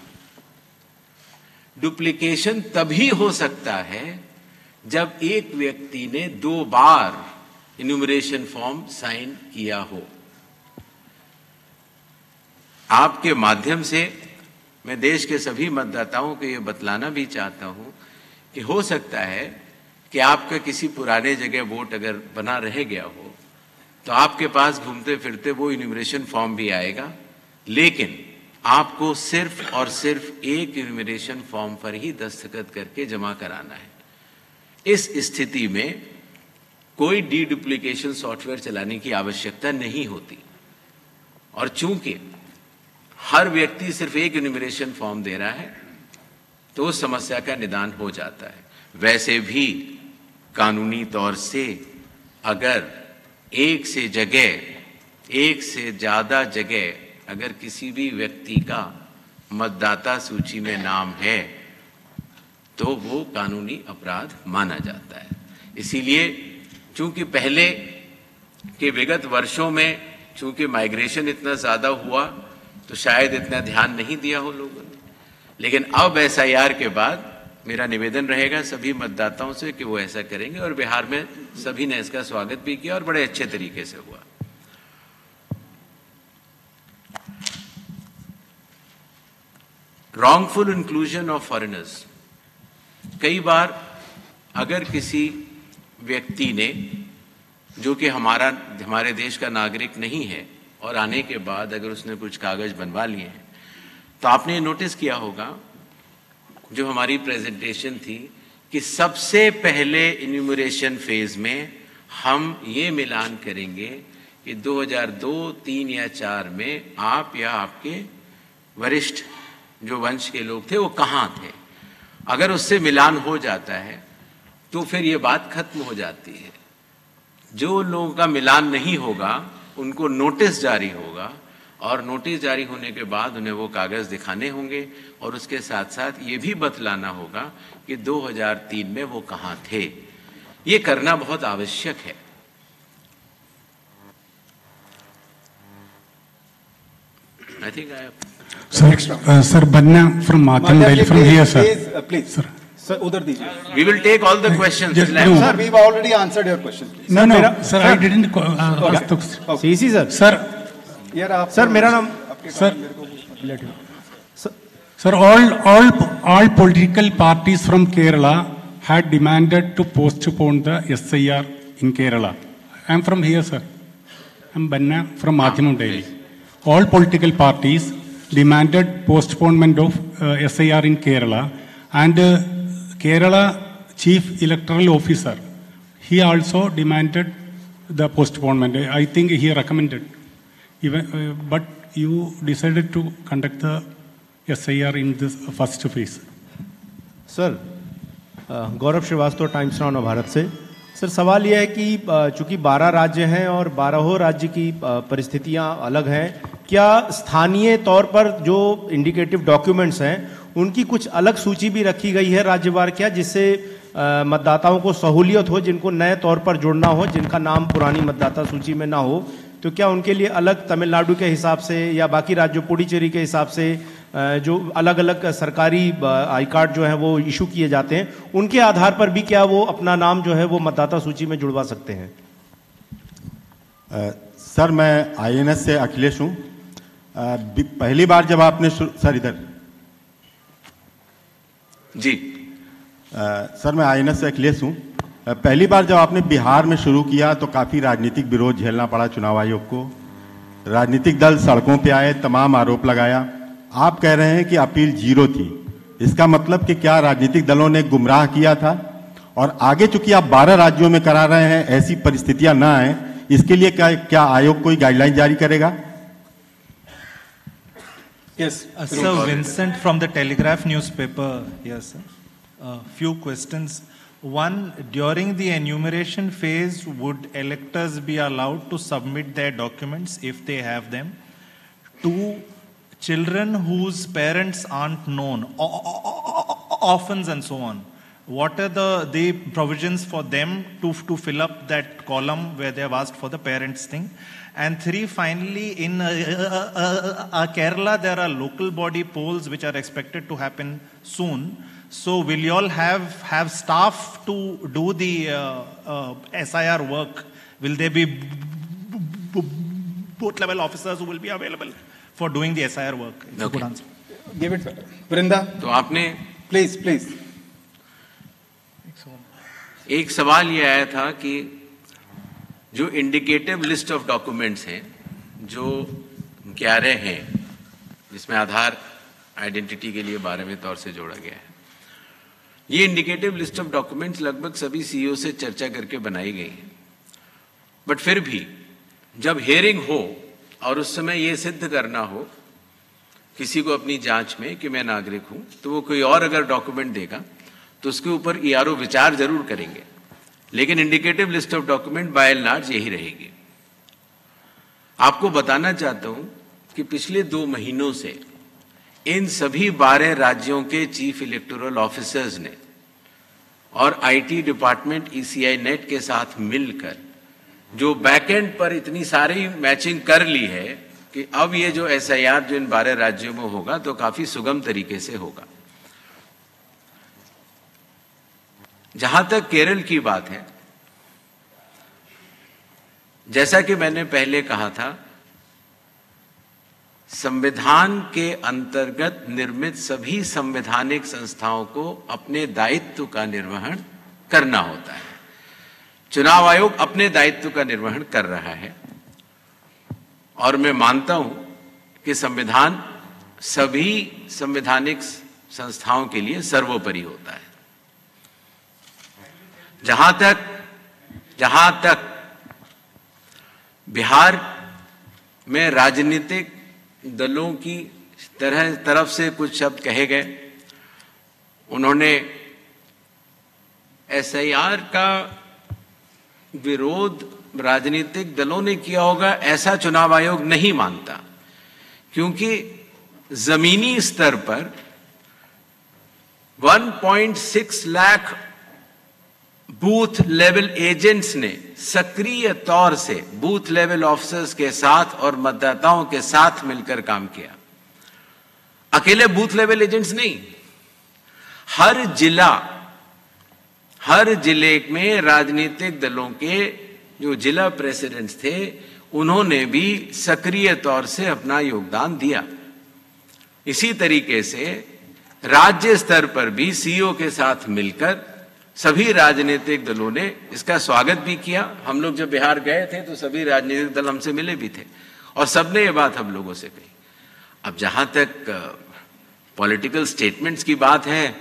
डुप्लीकेशन तभी हो सकता है जब एक व्यक्ति ने 2 बार इन्यूमरेशन फॉर्म साइन किया हो। आपके माध्यम से मैं देश के सभी मतदाताओं को यह बतलाना भी चाहता हूं कि हो सकता है कि आपका किसी पुराने जगह वोट अगर बना रह गया हो तो आपके पास घूमते फिरते वो इन्यूमरेशन फॉर्म भी आएगा, लेकिन आपको सिर्फ और सिर्फ एक इन्यूमरेशन फॉर्म पर ही दस्तखत करके जमा कराना है। इस स्थिति में कोई डी डुप्लीकेशन सॉफ्टवेयर चलाने की आवश्यकता नहीं होती और चूंकि हर व्यक्ति सिर्फ एक इन्यूमरेशन फॉर्म दे रहा है तो उस समस्या का निदान हो जाता है। वैसे भी कानूनी तौर से अगर एक से ज्यादा जगह अगर किसी भी व्यक्ति का मतदाता सूची में नाम है तो वो कानूनी अपराध माना जाता है। इसीलिए चूंकि पहले के विगत वर्षों में चूंकि माइग्रेशन इतना ज्यादा हुआ तो शायद इतना ध्यान नहीं दिया हो लोगों ने, लेकिन अब एसआईआर के बाद मेरा निवेदन रहेगा सभी मतदाताओं से कि वो ऐसा करेंगे और बिहार में सभी ने इसका स्वागत भी किया और बड़े अच्छे तरीके से हुआ। रॉन्गफुल इंक्लूजन ऑफ फॉरेनर्स, कई बार अगर किसी व्यक्ति ने जो कि हमारे देश का नागरिक नहीं है और आने के बाद अगर उसने कुछ कागज बनवा लिए हैं तो आपने नोटिस किया होगा जो हमारी प्रेजेंटेशन थी कि सबसे पहले इन्यूमरेशन फेज में हम ये मिलान करेंगे कि 2002, 3 या 4 में आप या आपके वरिष्ठ जो वंश के लोग थे वो कहाँ थे। अगर उससे मिलान हो जाता है तो फिर ये बात खत्म हो जाती है। जो लोगों का मिलान नहीं होगा उनको नोटिस जारी होगा, और नोटिस जारी होने के बाद उन्हें वो कागज़ दिखाने होंगे, और उसके साथ साथ ये भी बतलाना होगा कि 2003 में वो कहाँ थे। ये करना बहुत आवश्यक है। I think I have... Sir, Banna from Matham Delhi from here, sir. Please, sir, udhar dijiye. We will take all the questions. Sir, we've already answered your question. Please. No, sir, I didn't ask the question. CC sir. Sir, मेरा नाम Sir, all political parties from Kerala had demanded to postpone the SIR in Kerala. I am from here, sir. I am Banna from Madhyamam Delhi. All political parties demanded postponement of SIR in Kerala, and Kerala Chief Electoral Officer, he also demanded the postponement. I think he recommended. But you decided to conduct the SIR in this first phase. Sir, Gaurav Shrivastava, Times Now Bharat से। Sir, सवाल यह है कि चूंकि 12 राज्य हैं और 12 राज्य की परिस्थितियां अलग हैं, क्या स्थानीय तौर पर जो इंडिकेटिव डॉक्यूमेंट्स हैं उनकी कुछ अलग सूची भी रखी गई है राज्यवार, क्या, जिससे मतदाताओं को सहूलियत हो, जिनको नए तौर पर जुड़ना हो, जिनका नाम पुरानी मतदाता सूची में ना हो, तो क्या उनके लिए अलग तमिलनाडु के हिसाब से या बाकी राज्यों पुडुचेरी के हिसाब से जो अलग अलग सरकारी आई कार्ड जो है वो इशू किए जाते हैं, उनके आधार पर भी क्या वो अपना नाम जो है वो मतदाता सूची में जुड़वा सकते हैं? सर, मैं INS से अखिलेश हूँ। पहली बार जब आपने सर इधर जी सर, मैं INS से अखिलेश हूँ। पहली बार जब आपने बिहार में शुरू किया तो काफ़ी राजनीतिक विरोध झेलना पड़ा चुनाव आयोग को। राजनीतिक दल सड़कों पे आए, तमाम आरोप लगाया। आप कह रहे हैं कि अपील 0 थी। इसका मतलब कि क्या राजनीतिक दलों ने गुमराह किया था? और आगे चूंकि आप 12 राज्यों में करा रहे हैं, ऐसी परिस्थितियां ना आए, इसके लिए क्या आयोग कोई गाइडलाइन जारी करेगा? Yes, Sir Vincent from the Telegraph newspaper. Yes, sir. Few questions. One, during the enumeration phase, would electors be allowed to submit their documents if they have them? Two, children whose parents aren't known, orphans and so on, what are the provisions for them to fill up that column where they have asked for the parents thing? And three, finally, in Kerala, there are local body polls which are expected to happen soon. So will you all have staff to do the SIR work? Will there be both level officers who will be available for doing the SIR work? If you could answer. Give it, Vrinda. तो आपने Please. एक सवाल ये आया था कि जो indicative list of documents हैं, जो 11 हैं, जिसमें आधार आइडेंटिटी के लिए 12वें तौर से जोड़ा गया है, ये इंडिकेटिव लिस्ट ऑफ डॉक्यूमेंट्स लगभग सभी सीईओ से चर्चा करके बनाई गई हैं। बट फिर भी जब हियरिंग हो और उस समय ये सिद्ध करना हो किसी को अपनी जांच में कि मैं नागरिक हूं, तो वो कोई और अगर डॉक्यूमेंट देगा तो उसके ऊपर ईआरओ विचार जरूर करेंगे, लेकिन indicative list of document bye and large यही रहेगी। आपको बताना चाहता हूं कि पिछले 2 महीनों से इन सभी 12 राज्यों के चीफ इलेक्टोरल ऑफिसर्स ने और आईटी डिपार्टमेंट ECI नेट के साथ मिलकर जो बैकएंड पर इतनी सारी मैचिंग कर ली है कि अब ये जो SIR जो इन 12 राज्यों में होगा तो काफी सुगम तरीके से होगा। जहां तक केरल की बात है, जैसा कि मैंने पहले कहा था, संविधान के अंतर्गत निर्मित सभी संवैधानिक संस्थाओं को अपने दायित्व का निर्वहन करना होता है। चुनाव आयोग अपने दायित्व का निर्वहन कर रहा है और मैं मानता हूं कि संविधान सभी संवैधानिक संस्थाओं के लिए सर्वोपरि होता है। जहां तक बिहार में राजनीतिक दलों की तरफ से कुछ शब्द कहे गए। उन्होंने एसआईआर का विरोध राजनीतिक दलों ने किया होगा, ऐसा चुनाव आयोग नहीं मानता, क्योंकि जमीनी स्तर पर 1.6 लाख बूथ लेवल एजेंट्स ने सक्रिय तौर से बूथ लेवल ऑफिसर्स के साथ और मतदाताओं के साथ मिलकर काम किया। अकेले बूथ लेवल एजेंट्स नहीं, हर जिले में राजनीतिक दलों के जो जिला प्रेसिडेंट्स थे, उन्होंने भी सक्रिय तौर से अपना योगदान दिया। इसी तरीके से राज्य स्तर पर भी सीईओ के साथ मिलकर सभी राजनीतिक दलों ने इसका स्वागत भी किया। हम लोग जब बिहार गए थे तो सभी राजनीतिक दल हमसे मिले भी थे और सबने ये बात हम लोगों से कही। अब जहां तक पॉलिटिकल स्टेटमेंट्स की बात है,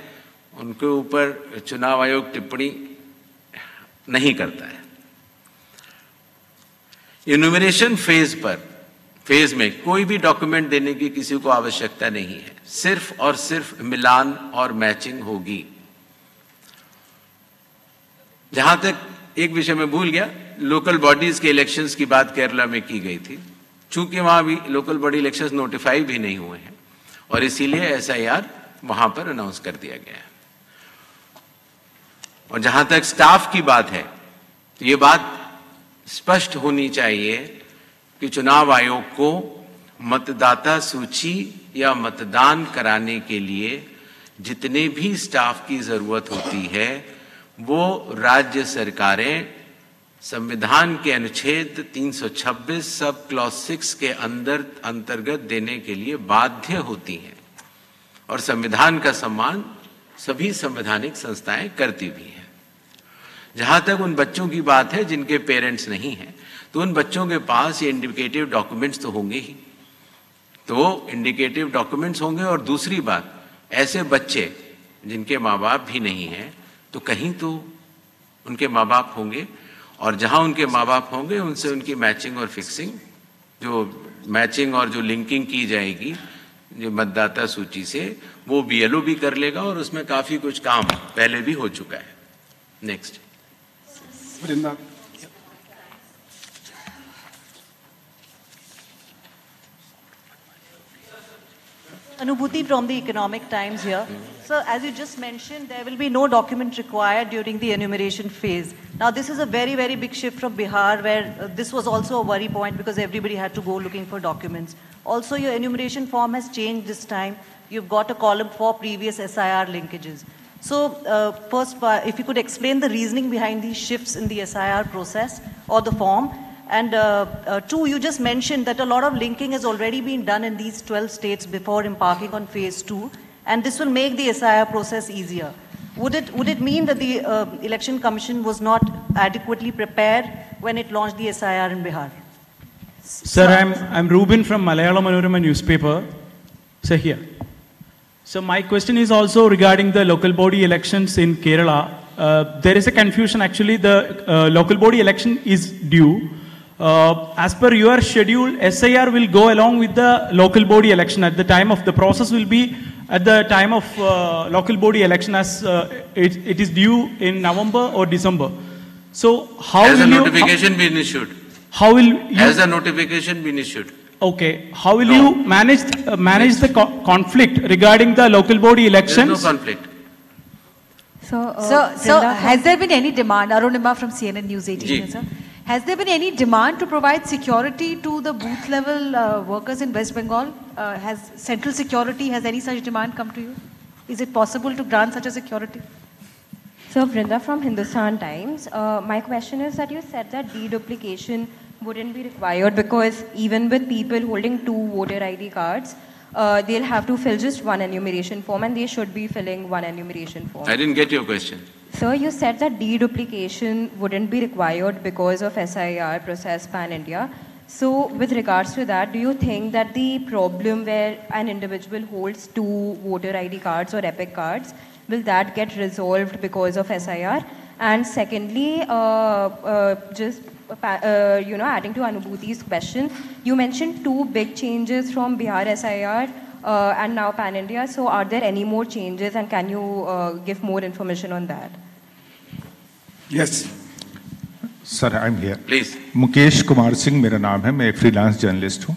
उनके ऊपर चुनाव आयोग टिप्पणी नहीं करता है। इन्यूमरेशन फेज में कोई भी डॉक्यूमेंट देने की किसी को आवश्यकता नहीं है, सिर्फ और सिर्फ मिलान और मैचिंग होगी। जहां तक एक विषय में भूल गया, लोकल बॉडीज के इलेक्शंस की बात केरला में की गई थी, चूंकि वहां भी लोकल बॉडी इलेक्शंस नोटिफाई भी नहीं हुए हैं और इसीलिए एसआईआर वहां पर अनाउंस कर दिया गया है। और जहां तक स्टाफ की बात है, तो ये बात स्पष्ट होनी चाहिए कि चुनाव आयोग को मतदाता सूची या मतदान कराने के लिए जितने भी स्टाफ की जरूरत होती है, वो राज्य सरकारें संविधान के अनुच्छेद 326 सब क्लॉज 6 के अंतर्गत देने के लिए बाध्य होती हैं और संविधान का सम्मान सभी संवैधानिक संस्थाएं करती भी हैं। जहां तक उन बच्चों की बात है जिनके पेरेंट्स नहीं हैं, तो उन बच्चों के पास ये इंडिकेटिव डॉक्यूमेंट्स तो होंगे ही, तो इंडिकेटिव डॉक्यूमेंट्स होंगे। और दूसरी बात, ऐसे बच्चे जिनके माँ बाप भी नहीं हैं, तो कहीं तो उनके माँ बाप होंगे और जहां उनके माँ बाप होंगे उनसे उनकी मैचिंग और फिक्सिंग, जो मैचिंग और जो लिंकिंग की जाएगी जो मतदाता सूची से, वो बीएलओ भी कर लेगा और उसमें काफी कुछ काम पहले भी हो चुका है। Next Vrinda. Anubhuti from the Economic Times here. So as you just mentioned, there will be no document required during the enumeration phase. Now this is a very, very big shift from Bihar, where this was also a worry point because everybody had to go looking for documents. Also, your enumeration form has changed this time. You've got a column for previous SIR linkages. So first, if you could explain the reasoning behind these shifts in the SIR process or the form. And two, you just mentioned that a lot of linking has already been done in these 12 states before embarking on phase 2, and this will make the SIR process easier. Would it mean that the Election Commission was not adequately prepared when it launched the SIR in Bihar? Sir, I'm Ruben from Malayalam Manorama newspaper. So here. So my question is also regarding the local body elections in Kerala. There is a confusion. Actually, the local body election is due. As per your schedule, SIR will go along with the local body election at the time of the process will be at the time of local body election, as it is due in November or December. So how has will a notification been issued? How will you, has a notification been issued? Okay. How will you manage the conflict regarding the local body elections? There is no conflict. So has there been any demand? Arunima from CNN News 18, sir. Has there been any demand to provide security to the booth level workers in West Bengal? Has central security, has any such demand come to you? Is it possible to grant such a security? So Vrinda from Hindustan Times, my question is that you said that deduplication wouldn't be required because even with people holding 2 voter ID cards, they'll have to fill just one enumeration form and they should be filling one enumeration form. I didn't get your question. So you said that deduplication wouldn't be required because of SIR process pan-India. So with regards to that, do you think that the problem where an individual holds 2 voter ID cards or EPIC cards, will that get resolved because of SIR? And secondly, adding to Anubhuti's question, you mentioned 2 big changes from Bihar SIR and now Pan India. So are there any more changes, and can you give more information on that? Yes. Sir I am here please. Mukesh Kumar Singh मेरा नाम है, मैं एक freelance journalist हूँ।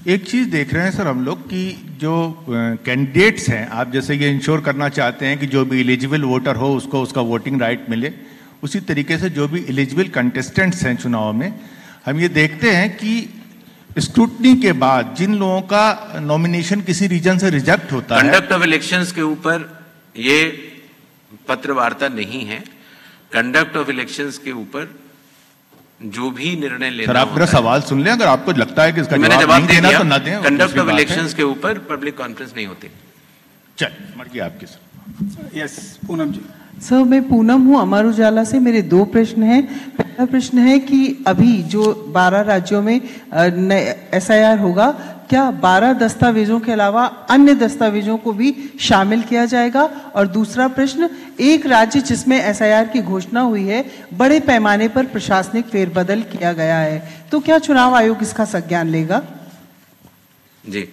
एक चीज़ देख रहे हैं सर हम लोग कि जो कैंडिडेट्स हैं, आप जैसे ये इंश्योर करना चाहते हैं कि जो भी एलिजिबल वोटर हो उसको उसका वोटिंग राइट मिले, उसी तरीके से जो भी एलिजिबल कंटेस्टेंट्स हैं चुनाव में, हम ये देखते हैं कि स्क्रूटनी के बाद जिन लोगों का नॉमिनेशन किसी रीजन से रिजेक्ट होता है। कंडक्ट ऑफ इलेक्शंस के ऊपर ये पत्र वार्ता नहीं है। कंडक्ट ऑफ इलेक्शंस के ऊपर जो भी निर्णय लेना सर, आप मेरा सवाल सुन लें, अगर आपको लगता है कि इसका मैंने जवाब नहीं देना दिया, तो ना दें। कंडक्ट ऑफ इलेक्शंस के ऊपर पब्लिक कॉन्फ्रेंस नहीं होती। चल मर्जी आपकी सर। यस पूनम जी। सर मैं पूनम हूँ अमर उजाला से। मेरे 2 प्रश्न हैं। पहला प्रश्न है कि अभी जो 12 राज्यों में SIR होगा, क्या 12 दस्तावेजों के अलावा अन्य दस्तावेजों को भी शामिल किया जाएगा? और दूसरा प्रश्न, एक राज्य जिसमें SIR की घोषणा हुई है, बड़े पैमाने पर प्रशासनिक फेरबदल किया गया है, तो क्या चुनाव आयोग इसका संज्ञान लेगा? जी,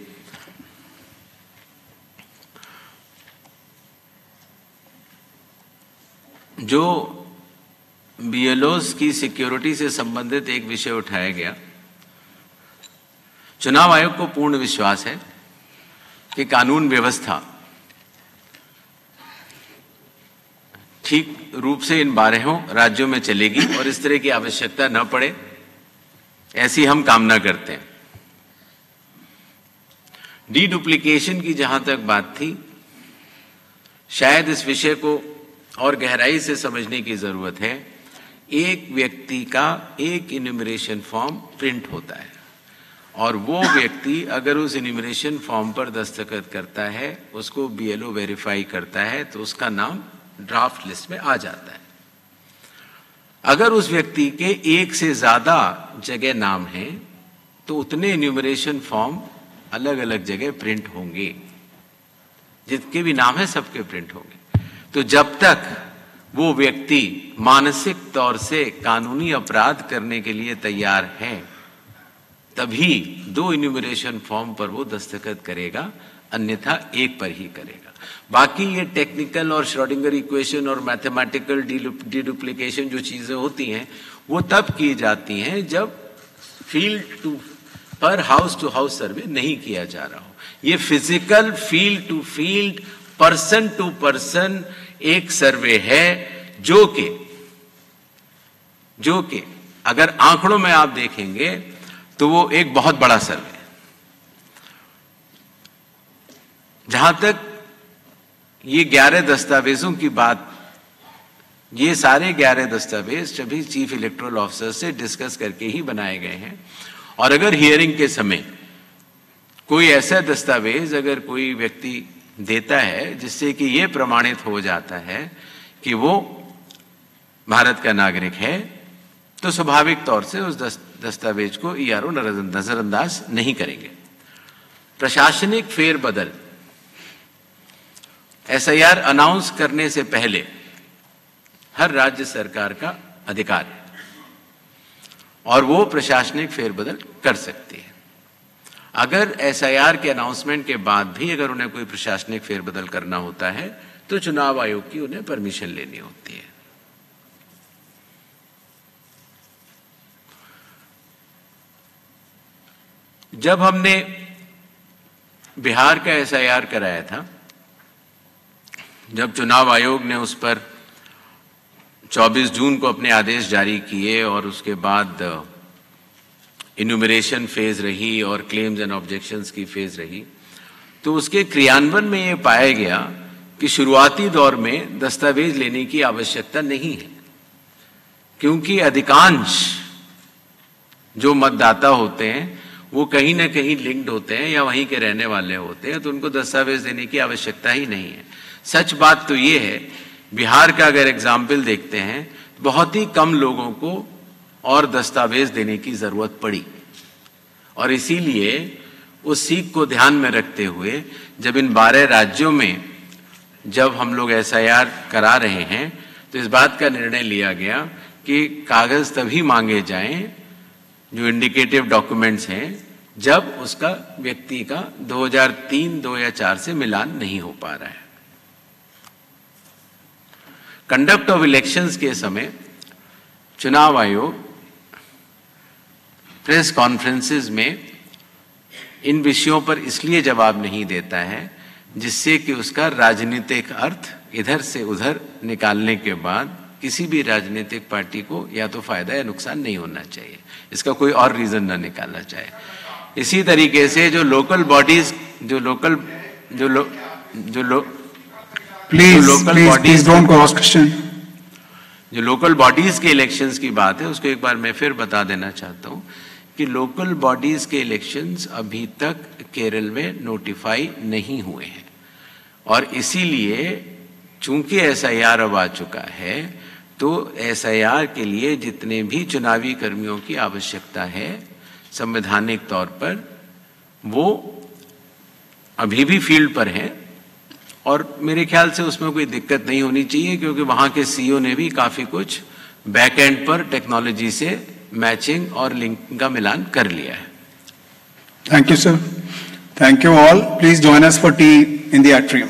जो BLOs की सिक्योरिटी से संबंधित एक विषय उठाया गया, चुनाव आयोग को पूर्ण विश्वास है कि कानून व्यवस्था ठीक रूप से इन 12 राज्यों में चलेगी और इस तरह की आवश्यकता न पड़े, ऐसी हम कामना करते हैं। डीडुप्लीकेशन की जहां तक बात थी, शायद इस विषय को और गहराई से समझने की जरूरत है। एक व्यक्ति का एक इन्यूमरेशन फॉर्म प्रिंट होता है और वो व्यक्ति अगर उस इन्यूमरेशन फॉर्म पर दस्तखत करता है, उसको BLO वेरीफाई करता है, तो उसका नाम ड्राफ्ट लिस्ट में आ जाता है। अगर उस व्यक्ति के एक से ज्यादा जगह नाम है तो उतने इन्यूमरेशन फॉर्म अलग अलग जगह प्रिंट होंगे, जितने भी नाम है सबके प्रिंट होंगे। तो जब तक वो व्यक्ति मानसिक तौर से कानूनी अपराध करने के लिए तैयार है, तभी 2 इन्यूमरेशन फॉर्म पर वो दस्तखत करेगा, अन्यथा एक पर ही करेगा। बाकी ये टेक्निकल और श्रोडिंगर इक्वेशन और मैथमेटिकल डीडुप्लीकेशन जो चीजें होती हैं, वो तब की जाती हैं जब फील्ड टू पर हाउस टू हाउस सर्वे नहीं किया जा रहा हो। ये physical field to field, person to person एक सर्वे है, जो कि अगर आंकड़ों में आप देखेंगे तो वो एक बहुत बड़ा सर्वे है। जहां तक ये 11 दस्तावेजों की बात, ये सारे 11 दस्तावेज सभी चीफ इलेक्टोरल ऑफिसर से डिस्कस करके ही बनाए गए हैं। और अगर हियरिंग के समय कोई ऐसा दस्तावेज अगर कोई व्यक्ति देता है जिससे कि ये प्रमाणित हो जाता है कि वो भारत का नागरिक है, तो स्वाभाविक तौर से उस दस्तावेज को ERO नजरअंदाज नहीं करेंगे। प्रशासनिक फेरबदल SIR अनाउंस करने से पहले हर राज्य सरकार का अधिकार है और वो प्रशासनिक फेरबदल कर सकती है। अगर SIR के अनाउंसमेंट के बाद भी अगर उन्हें कोई प्रशासनिक फेरबदल करना होता है तो चुनाव आयोग की उन्हें परमिशन लेनी होती है। जब हमने बिहार का SIR कराया था, जब चुनाव आयोग ने उस पर 24 जून को अपने आदेश जारी किए और उसके बाद इन्यूमरेशन फेज रही और क्लेम्स एंड ऑब्जेक्शंस की फेज रही, तो उसके क्रियान्वयन में ये पाया गया कि शुरुआती दौर में दस्तावेज लेने की आवश्यकता नहीं है, क्योंकि अधिकांश जो मतदाता होते हैं वो कहीं ना कहीं लिंक्ड होते हैं या वहीं के रहने वाले होते हैं, तो उनको दस्तावेज देने की आवश्यकता ही नहीं है। सच बात तो ये है, बिहार का अगर एग्जाम्पल देखते हैं, बहुत ही कम लोगों को और दस्तावेज देने की जरूरत पड़ी और इसीलिए उस सीख को ध्यान में रखते हुए जब इन 12 राज्यों में जब हम लोग SIR करा रहे हैं तो इस बात का निर्णय लिया गया कि कागज तभी मांगे जाएं जो इंडिकेटिव डॉक्यूमेंट्स हैं जब उसका व्यक्ति का 2003-2004 से मिलान नहीं हो पा रहा है। कंडक्ट ऑफ इलेक्शंस के समय चुनाव आयोग प्रेस कॉन्फ्रेंसेस में इन विषयों पर इसलिए जवाब नहीं देता है जिससे कि उसका राजनीतिक अर्थ इधर से उधर निकालने के बाद किसी भी राजनीतिक पार्टी को या तो फायदा या नुकसान नहीं होना चाहिए, इसका कोई और रीजन ना निकालना चाहिए। इसी तरीके से जो लोकल बॉडीज जो लोकल बॉडीज के इलेक्शंस की बात है उसको एक बार मैं फिर बता देना चाहता हूं कि लोकल बॉडीज के इलेक्शंस अभी तक केरल में नोटिफाई नहीं हुए हैं और इसीलिए चूंकि एसआईआर अब आ चुका है तो एसआईआर के लिए जितने भी चुनावी कर्मियों की आवश्यकता है संवैधानिक तौर पर वो अभी भी फील्ड पर हैं और मेरे ख्याल से उसमें कोई दिक्कत नहीं होनी चाहिए क्योंकि वहां के सीईओ ने भी काफी कुछ बैक एंड पर टेक्नोलॉजी से मैचिंग और लिंक का मिलान कर लिया है। Thank you, sir. Thank you all. Please join us for tea in the atrium.